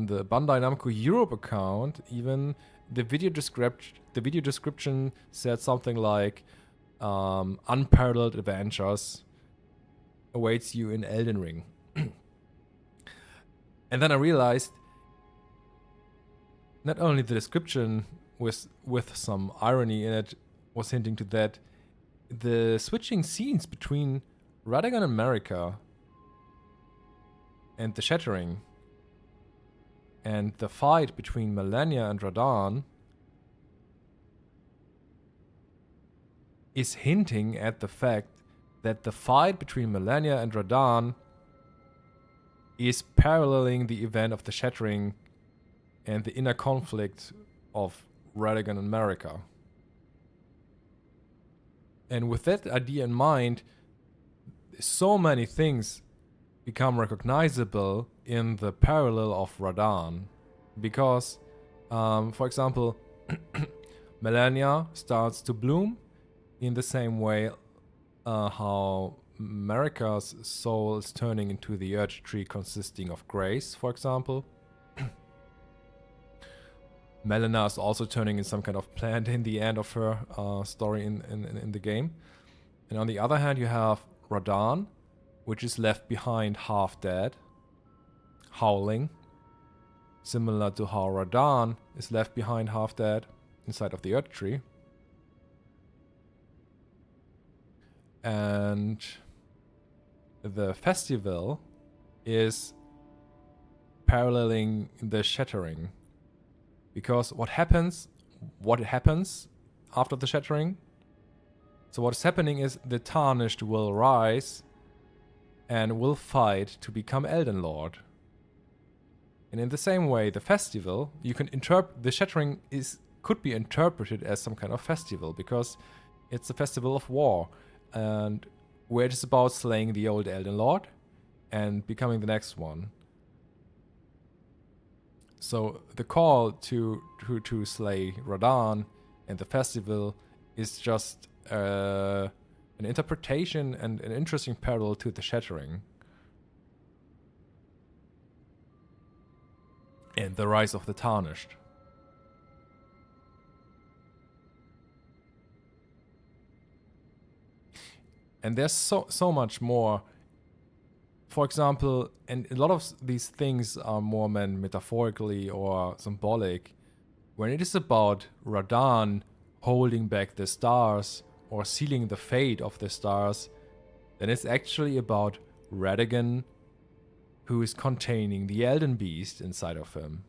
the Bandai Namco Europe account, even the video description said something like unparalleled adventures awaits you in Elden Ring. And then I realized not only the description with some irony in it was hinting to that, the switching scenes between Radagon and Marika and the shattering and the fight between Melania and Radan is hinting at the fact that the fight between Melania and Radan is paralleling the event of the shattering and the inner conflict of Radagon and Marika. And with that idea in mind, so many things become recognizable in the parallel of Radan. Because, for example, Melania starts to bloom in the same way how Marika's soul is turning into the Earth Tree consisting of Grace, for example. Melina is also turning in some kind of plant in the end of her story in the game. And on the other hand, you have Radahn, which is left behind half dead, howling. Similar to how Radahn is left behind half dead inside of the Earth Tree. And the festival is paralleling the shattering. Because what happens after the shattering? So what is happening is the Tarnished will rise and will fight to become Elden Lord. And in the same way, the festival, you can interpret the shattering could be interpreted as some kind of festival because it's a festival of war, and where it is about slaying the old Elden Lord and becoming the next one. So the call to slay Radahn and the festival is just an interpretation and an interesting parallel to the shattering. And the rise of the Tarnished. And there's so much more. For example, and a lot of these things are more meant metaphorically or symbolic. When it is about Radahn holding back the stars or sealing the fate of the stars, then it's actually about Radagon, who is containing the Elden Beast inside of him.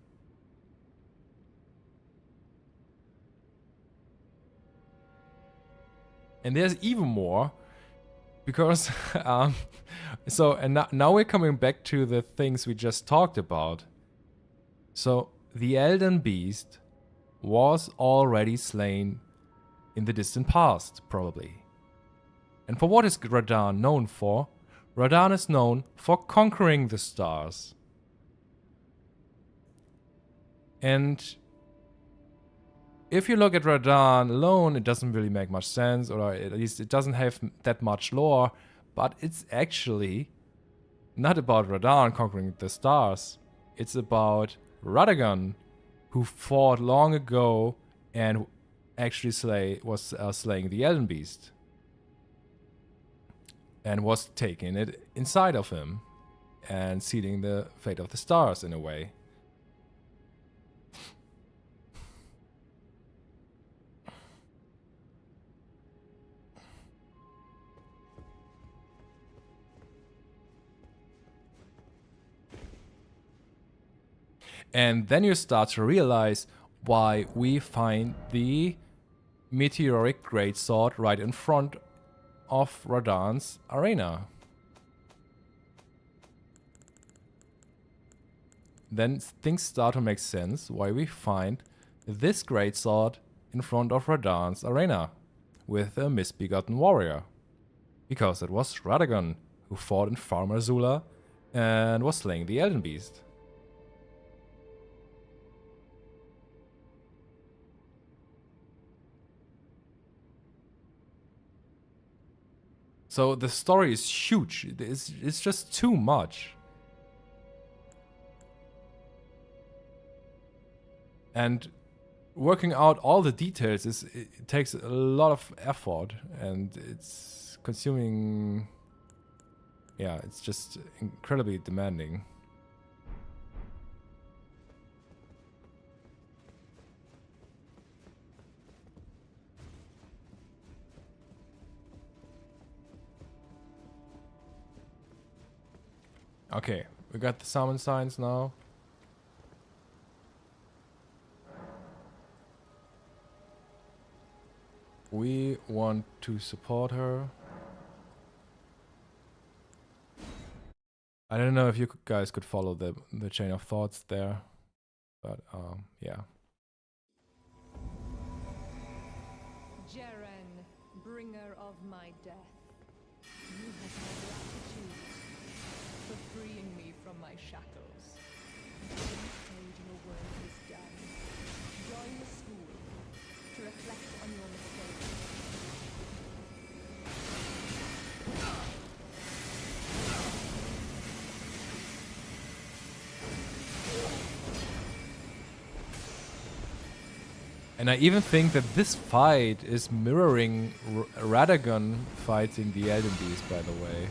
And there's even more, because now we're coming back to the things we just talked about. So the Elden Beast was already slain in the distant past, probably. And for what is Radahn known for? Radahn is known for conquering the stars. And if you look at Radahn alone, it doesn't really make much sense, or at least it doesn't have that much lore, but it's actually not about Radahn conquering the stars. It's about Radagon, who fought long ago and actually was slaying the Elden Beast. And was taking it inside of him and sealing the fate of the stars in a way. And then you start to realize why we find the meteoric greatsword right in front of Radahn's arena. Then things start to make sense why we find this greatsword in front of Radahn's arena with a misbegotten warrior. Because it was Radagon who fought in Farmer Zula and was slaying the Elden Beast. So the story is huge. It's just too much. And working out all the details it takes a lot of effort, and it's consuming. Yeah, it's just incredibly demanding. Okay, we got the summon signs now. We want to support her. I don't know if you guys could follow the chain of thoughts there, but yeah. Jeren, bringer of my death, you have my gratitude for freeing me from my shackles. I'm afraid your work is done. Join the school to reflect on your mistakes. And I even think that this fight is mirroring Radagon fights in the Elden Beast, by the way.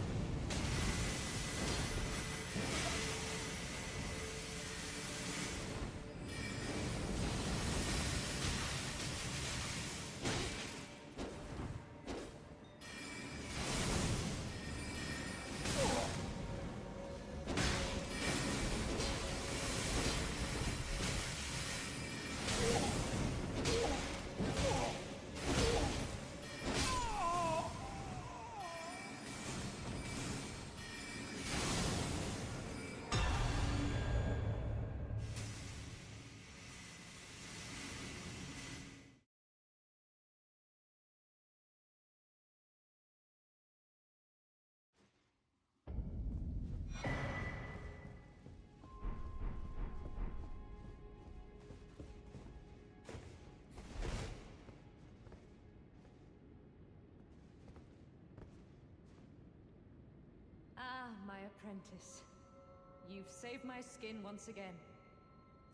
Ah, my apprentice. You've saved my skin once again.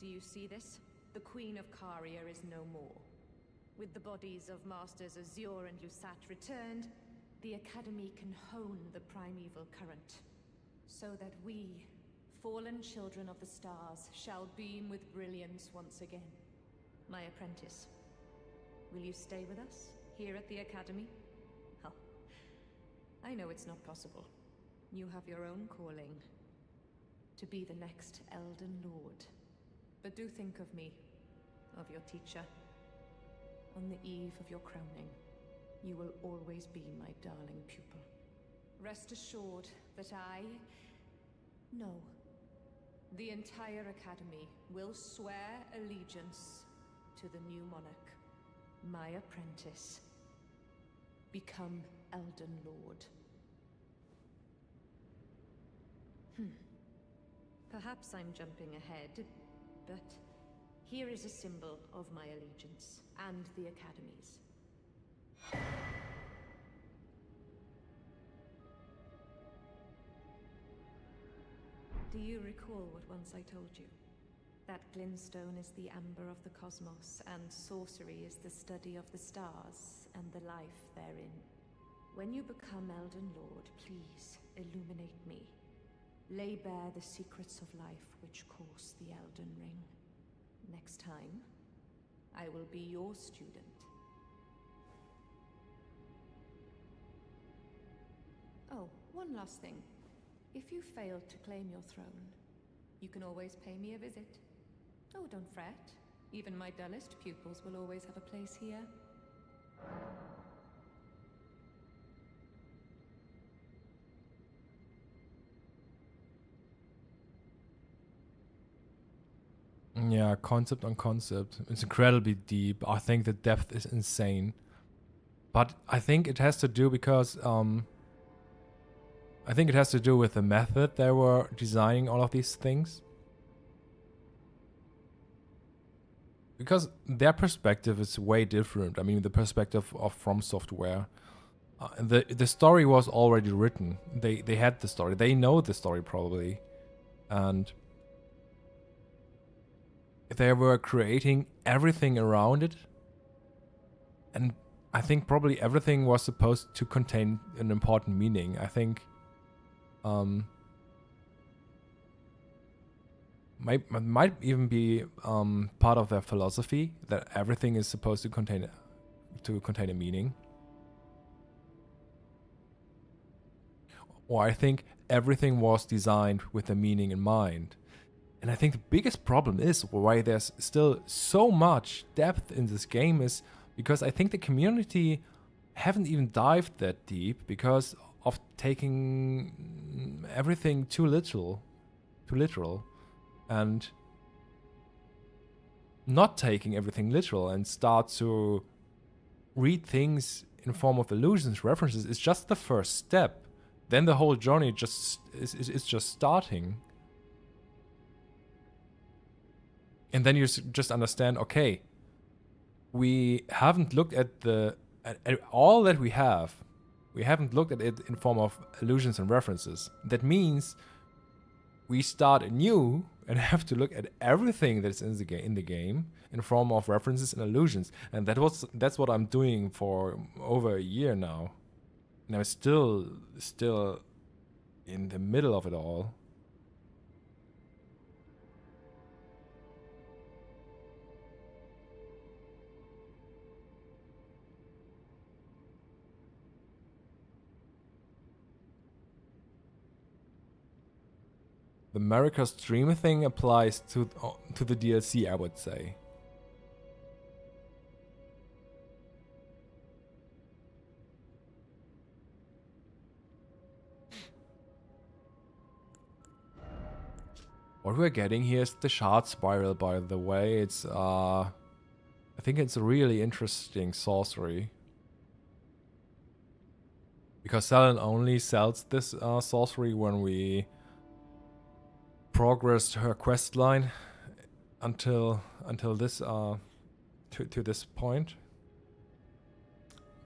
Do you see this? The Queen of Caria is no more. With the bodies of Masters Azure and Lusat returned, the Academy can hone the primeval current, so that we, fallen children of the stars, shall beam with brilliance once again. My apprentice, will you stay with us, here at the Academy? Oh, I know it's not possible. You have your own calling, to be the next Elden Lord. But do think of me, of your teacher. On the eve of your crowning, you will always be my darling pupil. Rest assured that no, the entire Academy will swear allegiance to the new monarch, my apprentice. Become Elden Lord. Perhaps I'm jumping ahead, but here is a symbol of my allegiance and the Academy's. Do you recall what once I told you? That glintstone is the amber of the cosmos, and sorcery is the study of the stars and the life therein. When you become Elden Lord, please illuminate me. Lay bare the secrets of life which course the Elden Ring. Next time, I will be your student. Oh, one last thing. If you fail to claim your throne, you can always pay me a visit. Oh, don't fret. Even my dullest pupils will always have a place here. Yeah, concept on concept. It's incredibly deep. I think the depth is insane. But I think it has to do because I think it has to do with the method they were designing all of these things. Because their perspective is way different. I mean, the perspective of From Software. The story was already written. They had the story. They know the story probably. And they were creating everything around it. And I think probably everything was supposed to contain an important meaning. I think might even be part of their philosophy that everything is supposed to contain a meaning. Or I think everything was designed with a meaning in mind. And I think the biggest problem is why there's still so much depth in this game is because I think the community haven't even dived that deep because of taking everything too literal, and not taking everything literal and start to read things in form of allusions, references is just the first step. Then the whole journey just is just starting. And then you just understand, okay, we haven't looked at at all that we have. We haven't looked at it in form of allusions and references. That means we start anew and I have to look at everything that's in the game in form of references and allusions, and that's what I'm doing for over a year now, and I'm still in the middle of it all. The America's Dream thing applies to the DLC, I would say. What we're getting here is the shard spiral, by the way. It's I think it's a really interesting sorcery. Because Selen only sells this sorcery when we progressed her quest line until this to this point.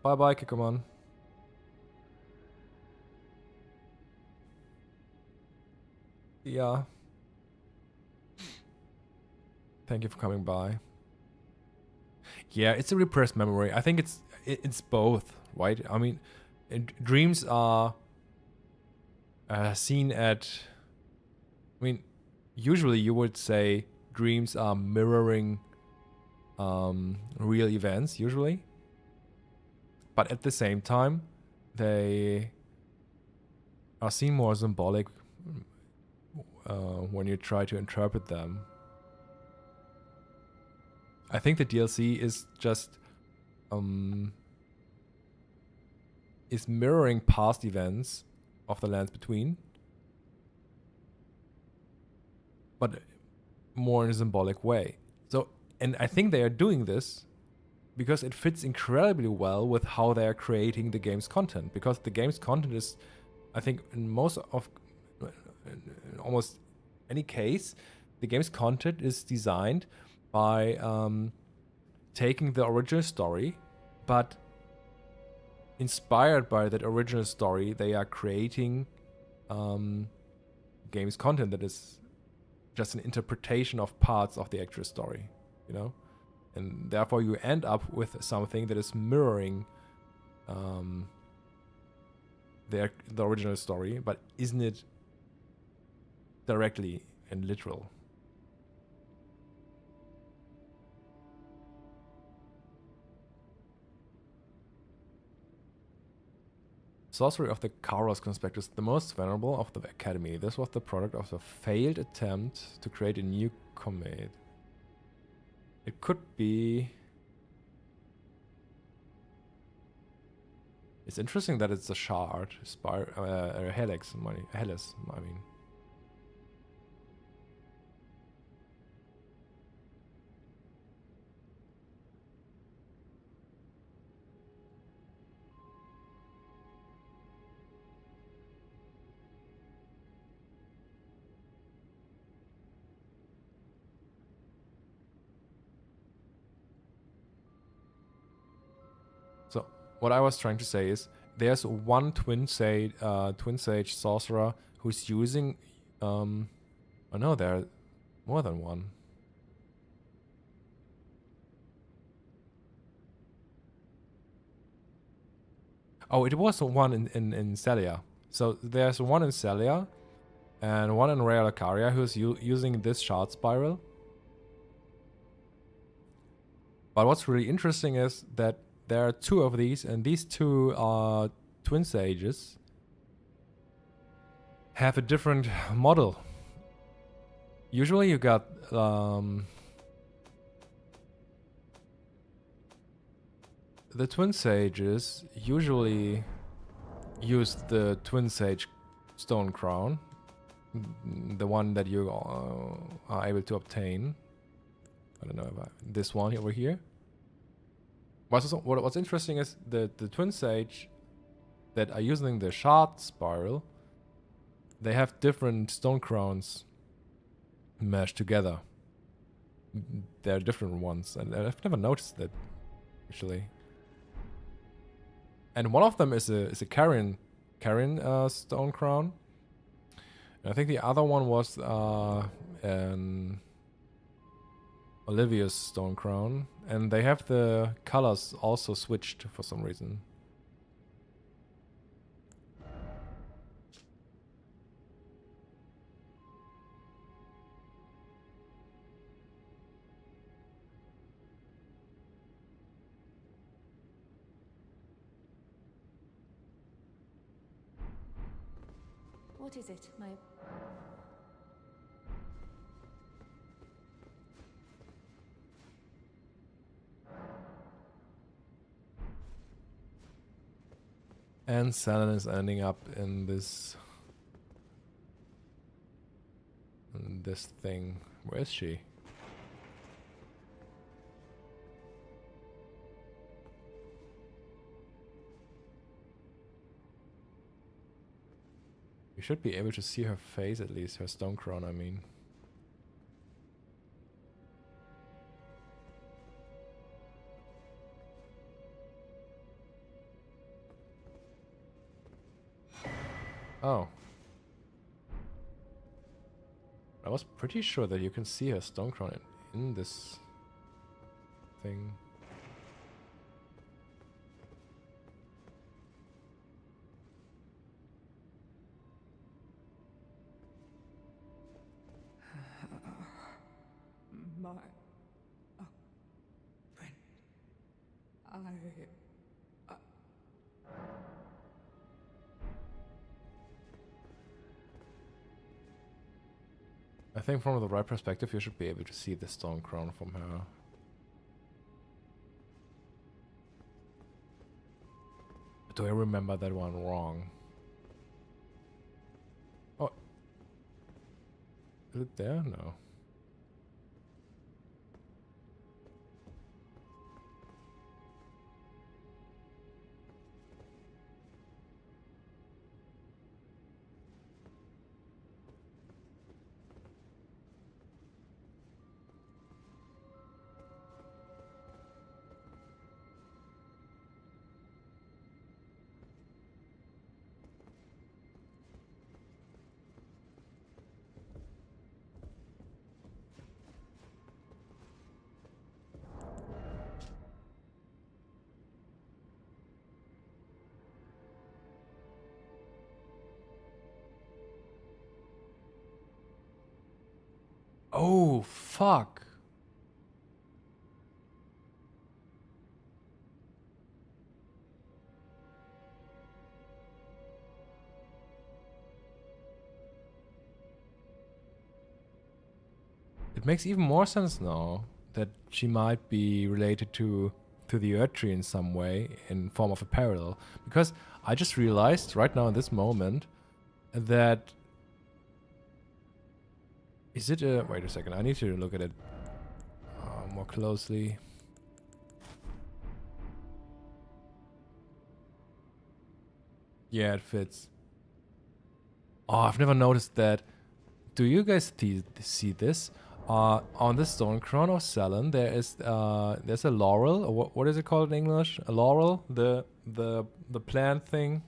Bye bye, Kikoman. Yeah. Thank you for coming by. Yeah, it's a repressed memory. I think it's both, right? I mean, dreams are seen at. I mean, usually you would say dreams are mirroring real events, usually. But at the same time, they are seen more symbolic when you try to interpret them. I think the DLC is just is mirroring past events of the Lands Between, but more in a symbolic way. So, and I think they are doing this because it fits incredibly well with how they are creating the game's content. Because the game's content is, I think, in almost any case, the game's content is designed by taking the original story, but inspired by that original story, they are creating game's content that is just an interpretation of parts of the actual story, you know? And therefore you end up with something that is mirroring the original story, but isn't it directly and literal. Sorcery of the Kairos Conspectus, the most venerable of the Academy. This was the product of a failed attempt to create a new comet. It could be... It's interesting that it's a shard, a helix, I mean. So what I was trying to say is there's one twin sage sorcerer who's using oh no, there are more than one. Oh, it was one in Celia. So there's one in Celia and one in Raya Lucaria who's using this shard spiral. But what's really interesting is that there are two of these, and these two twin sages have a different model. Usually you got the twin sages usually use the twin sage stone crown, the one that you are able to obtain. I don't know if this one over here. What's interesting is the twin sage that are using the shard spiral, they have different stone crowns meshed together. They're different ones, and I've never noticed that actually. And one of them is a Karen stone crown. And I think the other one was and Olivia's stone crown, and they have the colors also switched for some reason. What is it, my... And Selen is ending up in this thing. Where is she? You should be able to see her face at least, her stone crown, I mean. Oh. I was pretty sure that you can see her stone crown in this thing. My... friend. I think from the right perspective you should be able to see the stone crown from her. Do I remember that one wrong? Oh. Is it there? No. Oh, fuck. It makes even more sense now that she might be related to the Earth Tree in some way, in form of a parallel. Because I just realized right now in this moment that... Is it a... Wait a second, I need to look at it more closely. Yeah, it fits. Oh, I've never noticed that. Do you guys see this? On the stone crown of Selen, there is there's a laurel. Or what is it called in English? A laurel, the plant thing.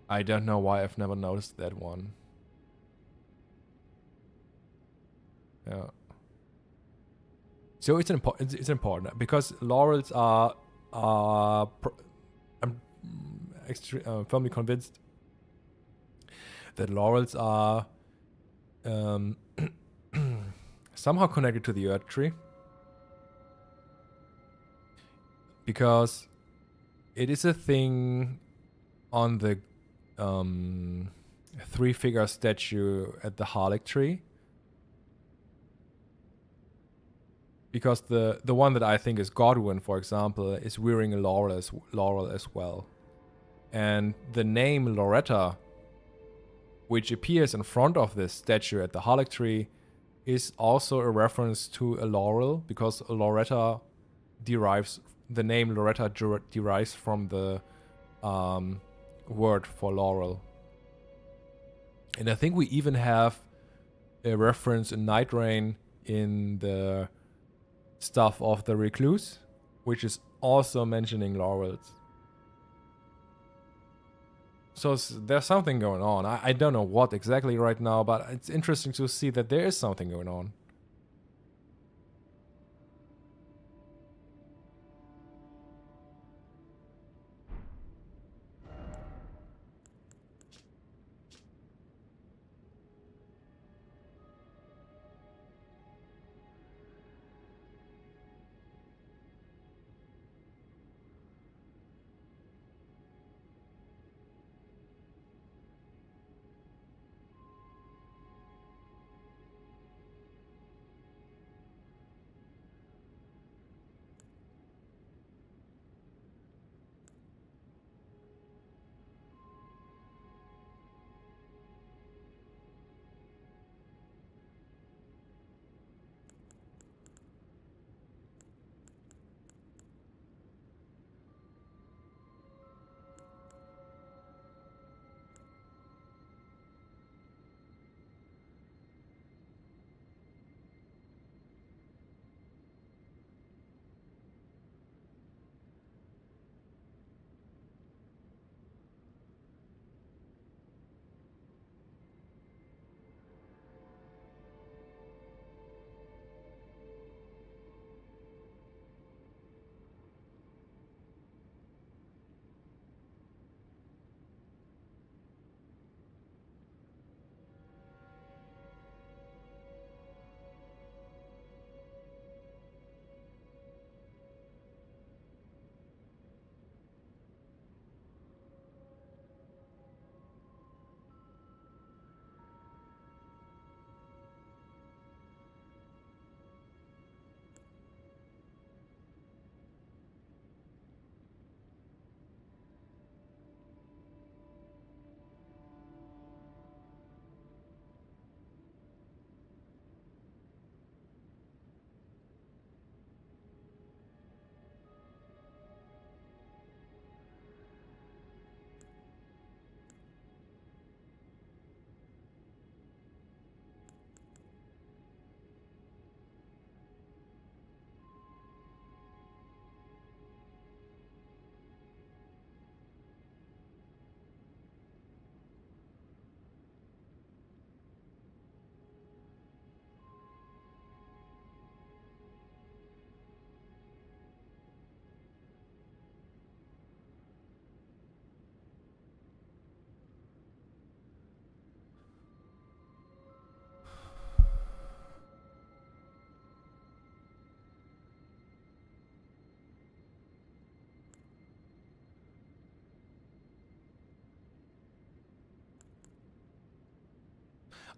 I don't know why I've never noticed that one. Yeah. So it's important because laurels are I'm firmly convinced that laurels are somehow connected to the Earth Tree, because it is a thing on the three-figure statue at the Harlech Tree. Because the one that I think is Godwyn, for example, is wearing a laurel as well. And the name Loretta, which appears in front of this statue at the Harlech Tree, is also a reference to a laurel, because Loretta derives, the name Loretta derives from the word for laurel. And I think we even have a reference in Night Rain in the stuff of the Recluse, which is also mentioning laurels. So there's something going on. I don't know what exactly right now, but it's interesting to see that there is something going on.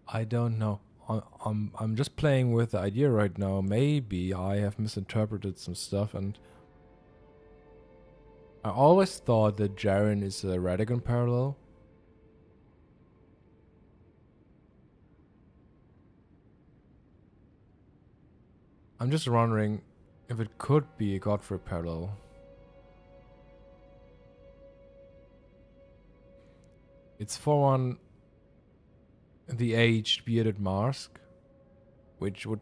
I don't know. I'm just playing with the idea right now. Maybe I have misinterpreted some stuff, and I always thought that Jaren is a Radagon parallel. I'm just wondering if it could be a Godfrey parallel. It's for one the aged bearded mask, which would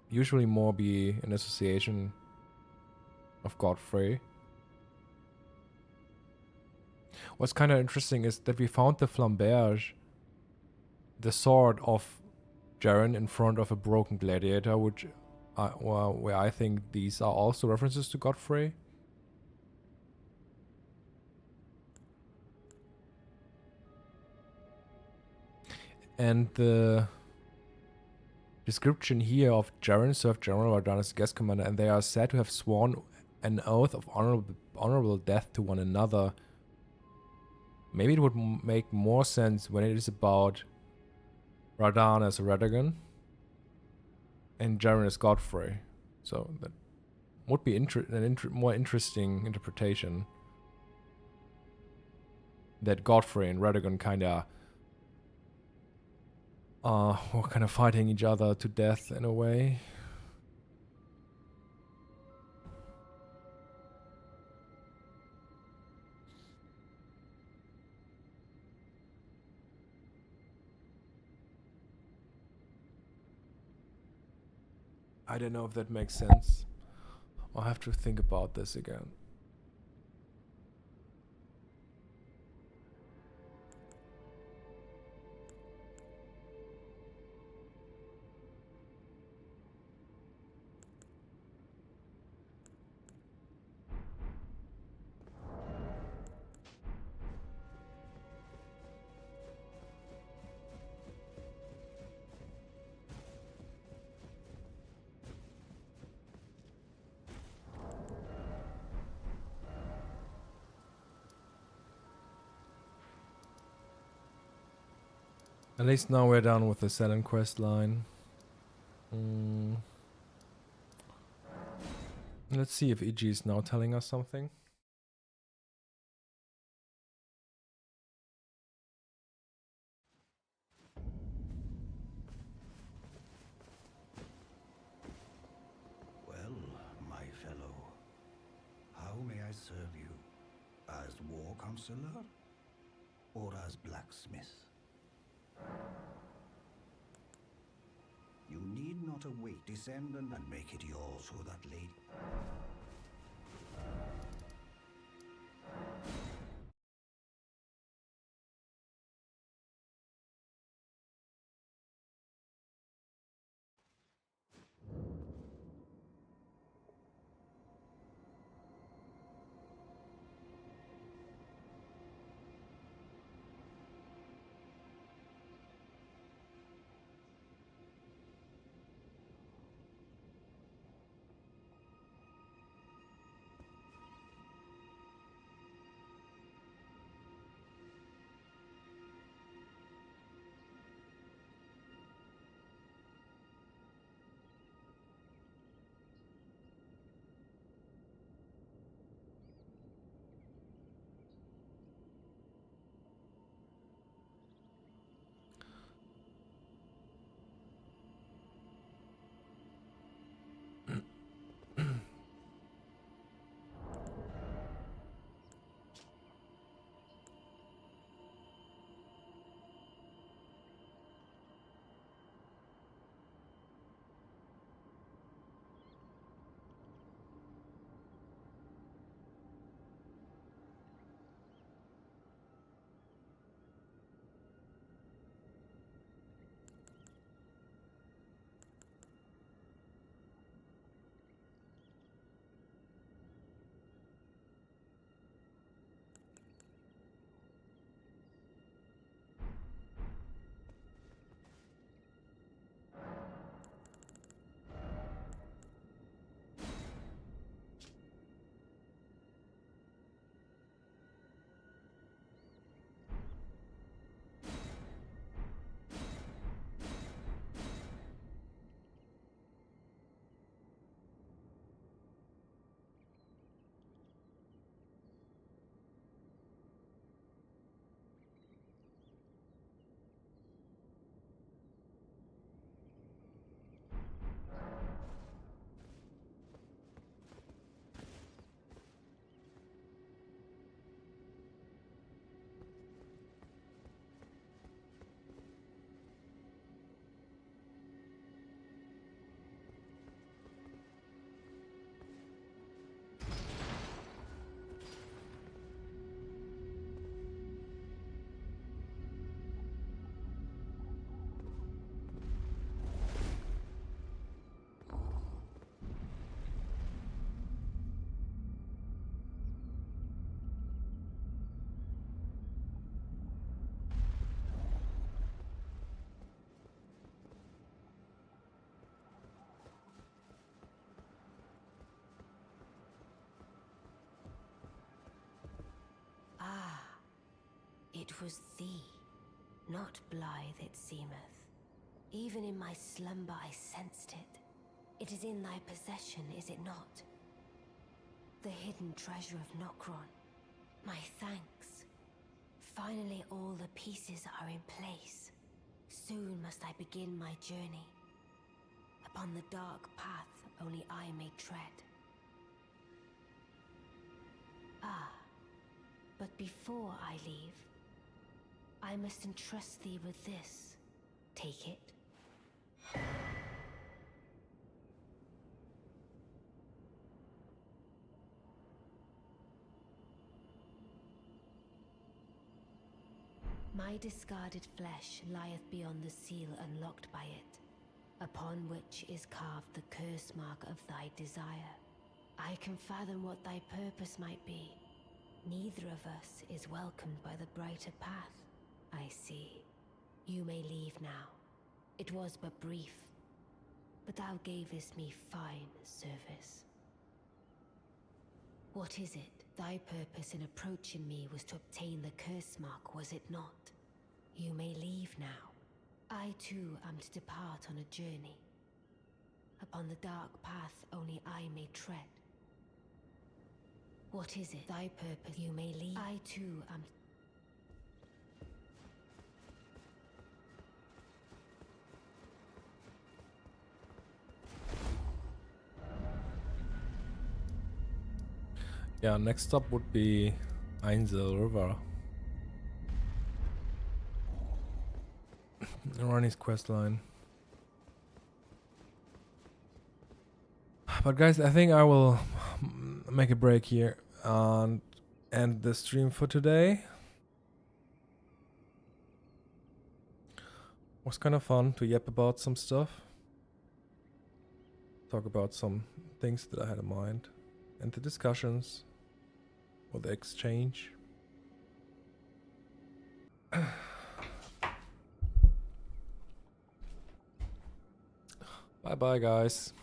usually more be an association of Godfrey. What's kind of interesting is that we found the flamberge, the sword of Jaren, in front of a broken gladiator, which where I think these are also references to Godfrey. And the description here of Jaren served General Radahn guest commander, and they are said to have sworn an oath of honorable death to one another. Maybe it would make more sense when it is about Radahn as a Radagon and Jaren as Godfrey. So that would be more interesting interpretation. That Godfrey and Radagon were kind of fighting each other to death in a way. I don't know if that makes sense. I'll have to think about this again. At least now we're done with the Selen quest line. Let's see if Iji is now telling us something. Well, my fellow, how may I serve you? As war counselor? Or as blacksmith? You need not await. Descend and make it yours so that lady... It was thee, not blithe it seemeth. Even in my slumber I sensed it. It is in thy possession, is it not? The hidden treasure of Nokron. My thanks. Finally all the pieces are in place. Soon must I begin my journey. Upon the dark path only I may tread. Ah, but before I leave, I must entrust thee with this. Take it. My discarded flesh lieth beyond the seal unlocked by it, upon which is carved the curse mark of thy desire. I can fathom what thy purpose might be. Neither of us is welcomed by the brighter path, I see. You may leave now. It was but brief, but thou gavest me fine service. What is it? Thy purpose in approaching me was to obtain the curse mark, was it not? You may leave now. I too am to depart on a journey. Upon the dark path only I may tread. What is it thy purpose you may lead? I too am... Yeah, next stop would be Ainsel River. Ronnie's questline. But guys, I think I will make a break here and end the stream for today. Was kind of fun to yap about some stuff. Talk about some things that I had in mind. And the discussions. Or the exchange. Bye bye guys.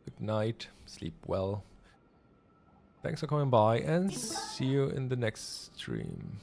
Good night. Sleep well. Thanks for coming by and see you in the next stream.